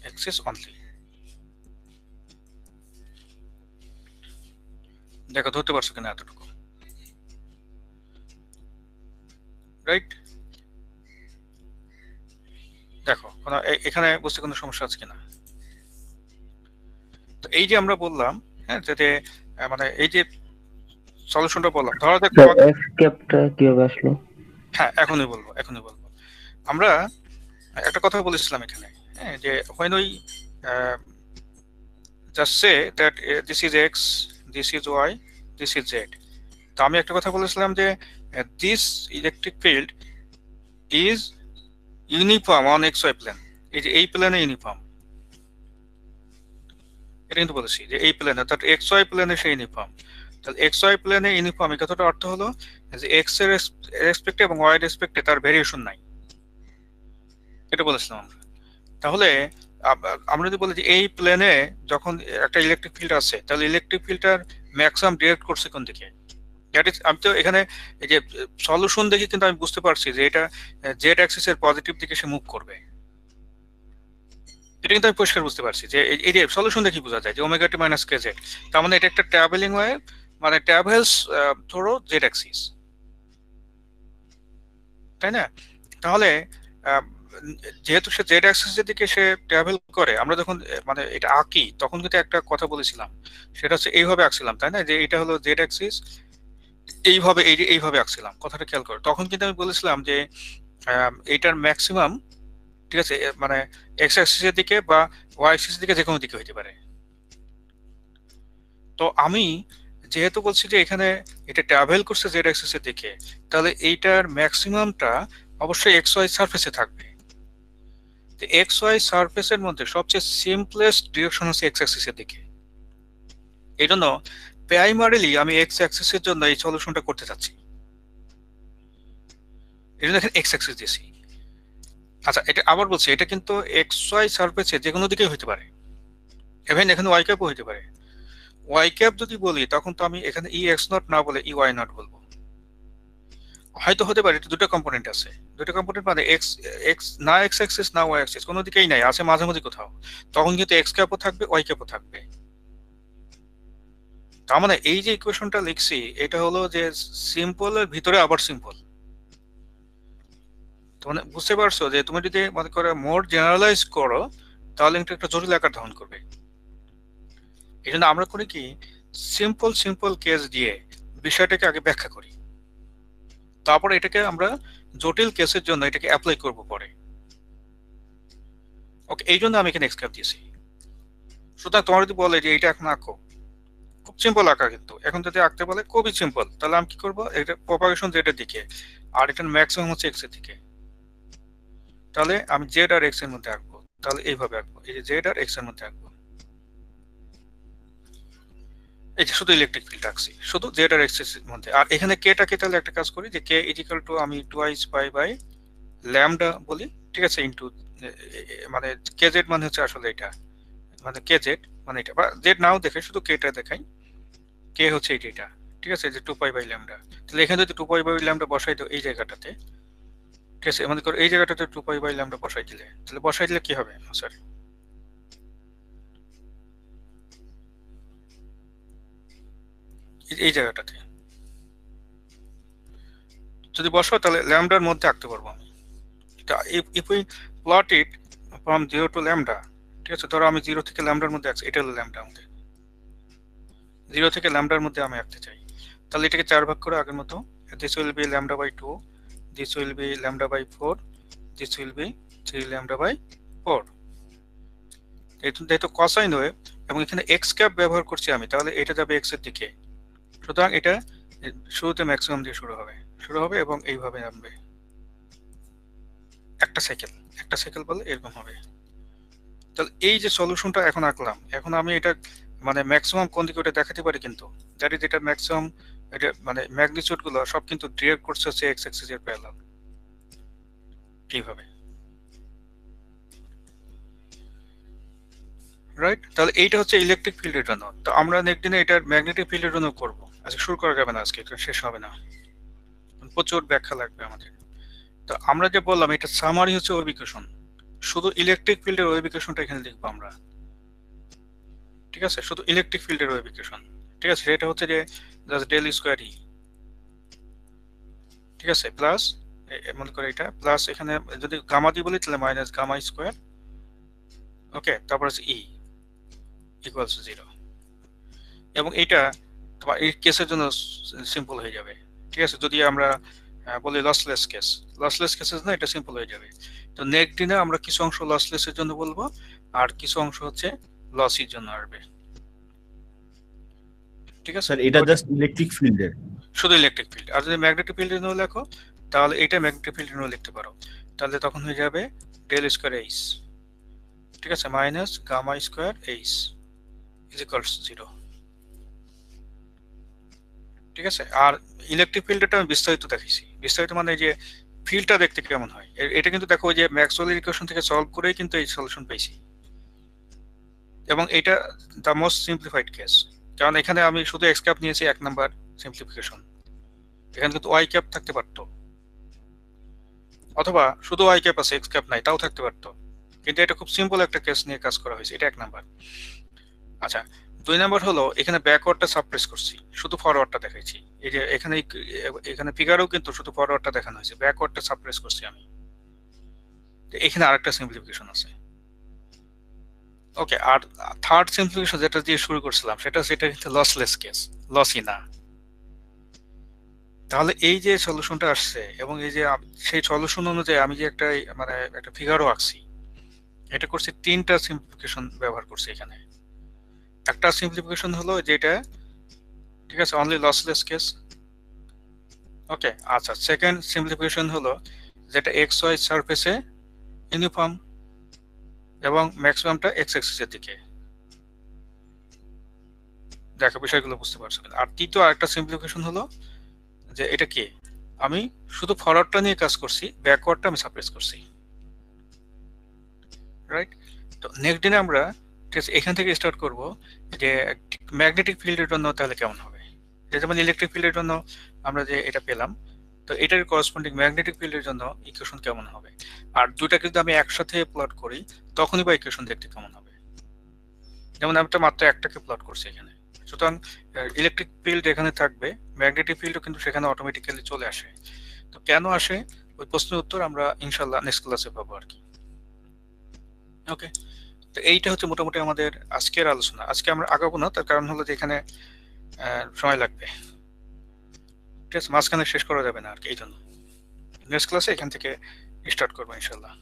Axis only. দেখো ধরতে পারছো কিনা এতটুকু? রাইট? দেখো এখানে বুঝতে কোনো সমস্যা আছে কিনা? তো এই যে আমরা বললাম, হ্যাঁ, যাতে মানে এই যে সলিউশনটা বললাম, ধরো দেখো এক্স ক্যাপটা কিভাবে আসলো? হ্যাঁ, এখনই বলবো। আমরা একটা কথা বলেছিলাম এখানে, হ্যাঁ, যে when we just say that this is x, this is y, this is z, তো আমি একটা কথা বলেছিলাম যে this electric field is uniform on xy plane, এই যে এই প্লেনে ইউনিফর্ম, এটা কিন্তু বলেছি যে এই প্লেনে, অর্থাৎ xy প্লেনে সে ইউনিফর্ম। তাহলে xy প্লেনে ইউনিফর্ম এই কথাটা অর্থ হলো যে x এর রেসপেক্টে এবং y এর রেসপেক্টে তার ভেরিয়েশন নাই, এটা বলেছিলাম আমরা। তাহলে আমরা যদি বলি যে এই প্লেনে যখন একটা ইলেকট্রিক ফিল্ড আছে, তাহলে ইলেকট্রিক ফিল্ডটার ম্যাক্সিমাম ডিরেক্ট করছে কোন দিকে? দ্যাট ইজ, আমি তো এখানে এই যে সলিউশন দেখি কিন্তু আমি বুঝতে পারছি যে এটা জেড অ্যাক্সিসের পজিটিভ দিকে সে মুভ করবে, এটা কিন্তু আমি পরিষ্কার বুঝতে পারছি যে এই যে সলিউশন দেখি বোঝা যায় যে ওমেগা টি মাইনাস কে জেড, তার মানে এটা একটা ট্রাভেলিং ওয়ে, মানে ট্রাভেলস থ্রু জেড অ্যাক্সিস, তাই না? তাহলে যেহেতু সে জেড অ্যাক্সিসের দিকে সে ট্রাভেল করে, আমরা যখন মানে এটা আঁকি তখন কিন্তু একটা কথা বলেছিলাম, সেটা হচ্ছে এইভাবে আঁকছিলাম, তাই না? যে এটা হলো জেড অ্যাক্সিস, এইভাবে এইভাবে আঁকছিলাম, কথাটা খেয়াল করো। তখন কিন্তু আমি বলেছিলাম যে এইটার ম্যাক্সিমাম, ঠিক আছে, মানে এক্স অ্যাক্সিসের দিকে বা ওয়াই অ্যাক্সিসের দিকে যে কোনো দিকে হইতে পারে। তো আমি যেহেতু বলছি যে এখানে এটা ট্রাভেল করছে জেড অ্যাক্সিসের দিকে, তাহলে এইটার ম্যাক্সিমামটা অবশ্যই এক্স ওয়াই সারফেসে থাকবে। তো এক্স ওয়াই সারফেসের মধ্যে সবচেয়ে সিম্পলেস্ট ডিরেকশন হচ্ছে এক্স অ্যাক্সিসের দিকে। এই জন্য প্রাইমারিলি আমি এক্স অ্যাক্সিসের জন্য এই সলিউশনটা করতে চাচ্ছি, এই জন্য এখানে এক্স অ্যাক্সিস দিয়েছি। আচ্ছা, এটা আবার বলছি, এটা কিন্তু এক্স ওয়াই সারফেসে যে কোনো দিকেই হতে পারে, ইভেন এখানে ওয়াই ক্যাপও হতে পারে। ওয়াই ক্যাপ যদি বলি তখন তো আমি এখানে ই এক্স নট না বলে ই ওয়াই নট বলবো। হয়তো হতে পারে এটা দুটো কম্পোনেন্ট আছে, দুটো কম্পোনেন্ট মানে এক্স এক্স না এক্স অ্যাক্সিস না ওয়াই অ্যাক্সিস, কোনো দিকেই নাই, আছে মাঝামাঝি কোথাও, তখন কিন্তু এক্স ক্যাপও থাকবে ওয়াই ক্যাপও থাকবে। তার মানে এই যে ইকুয়েশনটা লিখছি এটা হলো যে সিম্পলের ভিতরে আবার সিম্পল। মানে বুঝতে পারছো যে তুমি যদি মনে করো মোর জেনারেলাইজ করো তাহলে কিন্তু একটা জটিল আকার ধারণ করবে। এই জন্য আমরা করি কি, সিম্পল কেস দিয়ে বিষয়টাকে আগে ব্যাখ্যা করি, তারপর এটাকে আমরা জটিল কেসের জন্য এটাকে অ্যাপ্লাই করব পরে। ওকে, এই জন্য আমি এখানে এক্স ক্যাপ দিয়েছি। সুতরাং তোমার যদি বলে যে এটা এখন আঁকো, খুব সিম্পল আঁকা, কিন্তু এখন যদি আঁকতে বলে খুবই সিম্পল, তাহলে আমি কি করবো, এটা প্রপাগেশন জেড দিকে আর এটার ম্যাক্সিমাম হচ্ছে এক্স এর দিকে, তাহলে আমি জেড আর এক্স এর মধ্যে আঁকবো। তাহলে এইভাবে আঁকবো, এই যে জেড আর এক্স এর মধ্যে আঁকবো, এই যে শুধু ইলেকট্রিক ফিল্ড আঁকছি শুধু জেড আর এক্স এর মধ্যে। আর এখানে কেটাকে তাহলে একটা কাজ করি যে কে ইজিক্যাল টু আমি টুয়াইস পাই বাই ল্যামডা বলি, ঠিক আছে, ইনটু মানে কে জেড মানে হচ্ছে আসলে এটা, মানে কে জেড মানে এটা, বা জেড নাও দেখে শুধু কেটা দেখাই, কে হচ্ছে এটা, ঠিক আছে, যে 2 পাই বাই ল্যামডা। তাহলে এখানে যদি 2 পাই বাই ল্যামডা বসাই দাও এই জায়গাটাতে, ঠিক আছে, আমাদের এই জায়গাটাতে 2 পাই বাই ল্যামডা বসাই দিলে, তাহলে বসাই দিলে কি হবে স্যার? এই জায়গাটাতে যদি বসাও তাহলে ল্যামডার মধ্যে আঁকতে পারবো আমি। If we plot it from 0 to lambda, ঠিক আছে, ধরো আমি 0 থেকে ল্যামডার মধ্যে আঁকছি, এটা হলো ল্যামডা আমাদের, 0 থেকে ল্যামডার মধ্যে আমি আঁকতে চাই, তাহলে এটাকে 4 ভাগ করে আগের মতো, this will be lambda by 2, this will be lambda by 4, this will be 3 lambda by 4। যেহেতু কসাইন ওয়েভ এবং এখানে এক্স ক্যাপ ব্যবহার করছি আমি, তাহলে এটা যাবে এক্স এর দিকে, সুতরাং এটা শুরুতে ম্যাক্সিমাম দিয়ে শুরু হবে এবং এইভাবে নামবে, একটা সাইকেল বলে এরকম হবে। তাহলে এই যে সলিউশনটা এখন আঁকলাম, এখন আমি এটা মানে ম্যাক্সিমাম কোন দিকে ওটা দেখাতে পারি, কিন্তু দ্যাট ইজ এটা ম্যাক্সিমাম, এটা মানে ম্যাগনিটিউড গুলো সব কিন্তু ডিরেক্ট করছে হচ্ছে এক্স অ্যাক্সিস এর প্যারালাল, কিভাবে, রাইট? তাহলে এইটা হচ্ছে ইলেকট্রিক ফিল্ডের জন্য। তো আমরা নেক্সট দিনে এটার ম্যাগনেটিক ফিল্ডের জন্য করব, আজকে শুরু করা যাবে না, আজকে শেষ হবে না, প্রচুর ব্যাখ্যা লাগবে আমাদের। তো আমরা যে বললাম এটা সামারি হচ্ছে ওয়েভ ইকুয়েশন, শুধু ইলেকট্রিক ফিল্ডের ওয়েভ ইকুয়েশনটা এখানে লিখবো আমরা, ঠিক আছে, শুধু ইলেকট্রিক ফিল্ডের ওয়েভ ইকুয়েশন, ঠিক আছে, সেটা হচ্ছে যে জাস্ট ডেল স্কয়ার ই, ঠিক আছে, প্লাস মনে করে এটা প্লাস, এখানে যদি গামা দিয়ে বলি তাহলে মাইনাস গামা স্কয়ার, ওকে, তারপর হচ্ছে ই ইকুয়ালস 0, এবং এটা তোমার এই কেসের জন্য সিম্পল হয়ে যাবে, ঠিক আছে, যদি আমরা বলি লসলেস কেসেস না, এটা সিম্পল হয়ে যাবে। তো নেক্সট দিনে আমরা কিছু অংশ লসলেস এর জন্য বলবো আর কিছু অংশ হচ্ছে লসির জন্য আসবে, ঠিক আছে। স্যার এটা জাস্ট ইলেকট্রিক ফিল্ডের, শুধু ইলেকট্রিক ফিল্ড। আর যদি ম্যাগনেটিক ফিল্ডের জন্য লেখো তাহলে এটা ম্যাগনেটিক ফিল্ডের জন্য লিখতে পারো, তাহলে তখন হয়ে যাবে ডেল স্কয়ার এইচ, ঠিক আছে, minus gamma square H is equals 0, ঠিক আছে। আর ইলেকট্রিক ফিল্ডটা আমি বিস্তারিত দেখাইছি, বিস্তারিত মানে যে ফিল্ডটা দেখতে কেমন হয়, এটা কিন্তু দেখো যে ম্যাক্সওয়েলের ইকুয়েশন থেকে সলভ করেই কিন্তু এই সলিউশন পেয়েছি, এবং এটা দ্য মোস্ট সিম্পলিফাইড কেস, কারণ এখানে আমি শুধু এক্স ক্যাপ নিয়েছি 1 নাম্বার সিম্পলিফিকেশন, এখানে কিন্তু ওয়াই ক্যাপ থাকতে পারতো, অথবা শুধু ওয়াই ক্যাপ আছে এক্স ক্যাপ নাই, তাও থাকতে পারতো, কিন্তু এটা খুব সিম্পল একটা কেস নিয়ে কাজ করা হয়েছে, এটা 1 নাম্বার। আচ্ছা, 2 নাম্বার হলো এখানে ব্যাকওয়ার্ডটা সাপ্রেস করছি, শুধু ফরওয়ার্ডটা দেখাইছি, এই যে এখানে ফিগারেও কিন্তু শুধু ফরওয়ার্ডটা দেখানো হয়েছে, ব্যাকওয়ার্ডটা সাপ্রেস করছি আমি, এখানে আরেকটা সিম্পলিফিকেশন আছে, ওকে। আর থার্ড সিম্পলিফিকেশন যেটা দিয়ে শুরু করছিলাম সেটা কিন্তু লসলেস কেস, লসই না। তাহলে এই যে সলিউশনটা আসছে এবং এই যে সেই সলিউশন অনুযায়ী আমি যে একটা মানে একটা ফিগারও আঁকছি, এটা করছি 3টা সিম্পলিফিকেশন ব্যবহার করছি এখানে। একটা সিম্পলিফিকেশন হলো যেটা, ঠিক আছে, অনলি লসলেস কেস, ওকে। আচ্ছা, সেকেন্ড সিম্পলিফিকেশন হলো যেটা এক্স ওয়াই সারফেসে ইউনিফর্ম এবং ম্যাক্সিমামটা এক্স অ্যাক্সিসের দিকে, দেখো বিষয়গুলো বুঝতে পারছো। আর তৃতীয় আরেকটা সিম্পলিফিকেশন হলো যে এটা কি, আমি শুধু ফরওয়ার্ডটা নিয়ে কাজ করছি, ব্যাকওয়ার্ডটা আমি সাপ্রেস করছি, রাইট? তো নেক্সট দিনে আমরা এখান থেকে স্টার্ট করব যে ম্যাগনেটিক ফিল্ডের জন্য তাহলে কেমন হবে, যেমন ইলেকট্রিক ফিল্ডের জন্য আমরা যে এটা পেলাম, তো এটার করসপন্ডিং ম্যাগনেটিক ফিল্ডের জন্য ইকুয়েশন কেমন হবে, আর দুটা কিন্তু আমি একসাথে প্লট করি তখনই বা ইকুয়েশন দেখতে কেমন হবে। যেমন আমি তো মাত্র একটাকে প্লট করছি এখানে, সুতরাং ইলেকট্রিক ফিল্ড এখানে থাকবে, ম্যাগনেটিক ফিল্ডও কিন্তু সেখানে অটোমেটিক্যালি চলে আসে। তো কেন আসে ওই প্রশ্নের উত্তর আমরা ইনশাল্লাহ নেক্সট ক্লাসে পাবো আর কি, ওকে। তো এইটা হচ্ছে মোটামুটি আমাদের আজকের আলোচনা। আজকে আমরা আগাবো না, তার কারণ হলো যে এখানে সময় লাগবে, ঠিক আছে, মাঝখানে শেষ করা যাবে না আর কি, এই জন্য নেক্সট ক্লাসে এখান থেকে স্টার্ট করবো ইনশাল্লাহ।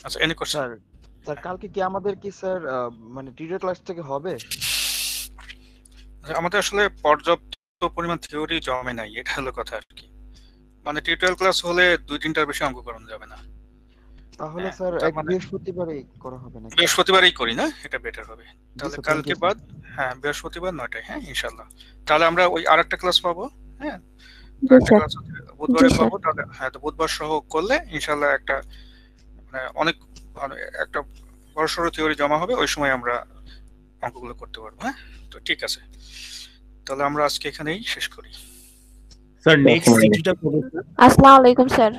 আচ্ছা, এনি কোশ্চেন? স্যার কালকে কি আমাদের কি স্যার মানে টিউটোরিয়াল ক্লাস থেকে হবে? আমাদের আসলে পর্যাপ্ত পরিমাণ থিওরি জমে নাই, এটা হলো কথা আর কি। মানে টিউটোরিয়াল ক্লাস হলে 2-3টার বেশি অঙ্ক করানো যাবে না। তাহলে স্যার এক বৃহস্পতিবারই করা হবে না? বৃহস্পতিবারই করি না, এটা বেটার হবে। তাহলে কালকে বাদ, হ্যাঁ বৃহস্পতিবার 9টায়, হ্যাঁ ইনশাল্লাহ। তাহলে আমরা ওই আরেকটা ক্লাস পাবো, হ্যাঁ বুধবারে পাবো, তাহলে হ্যাঁ, তো বুধবার সহ করলে ইনশাল্লাহ একটা মানে অনেক একটা বড়সড় থিওরি জমা হবে, ওই সময় আমরা অঙ্কগুলো করতে পারবো। হ্যাঁ, তো ঠিক আছে। তাহলে আমরা আজকে এখানেই শেষ করি। Sir next Definitely. চিঠিটা কবে? আসসালামু আলাইকুম স্যার।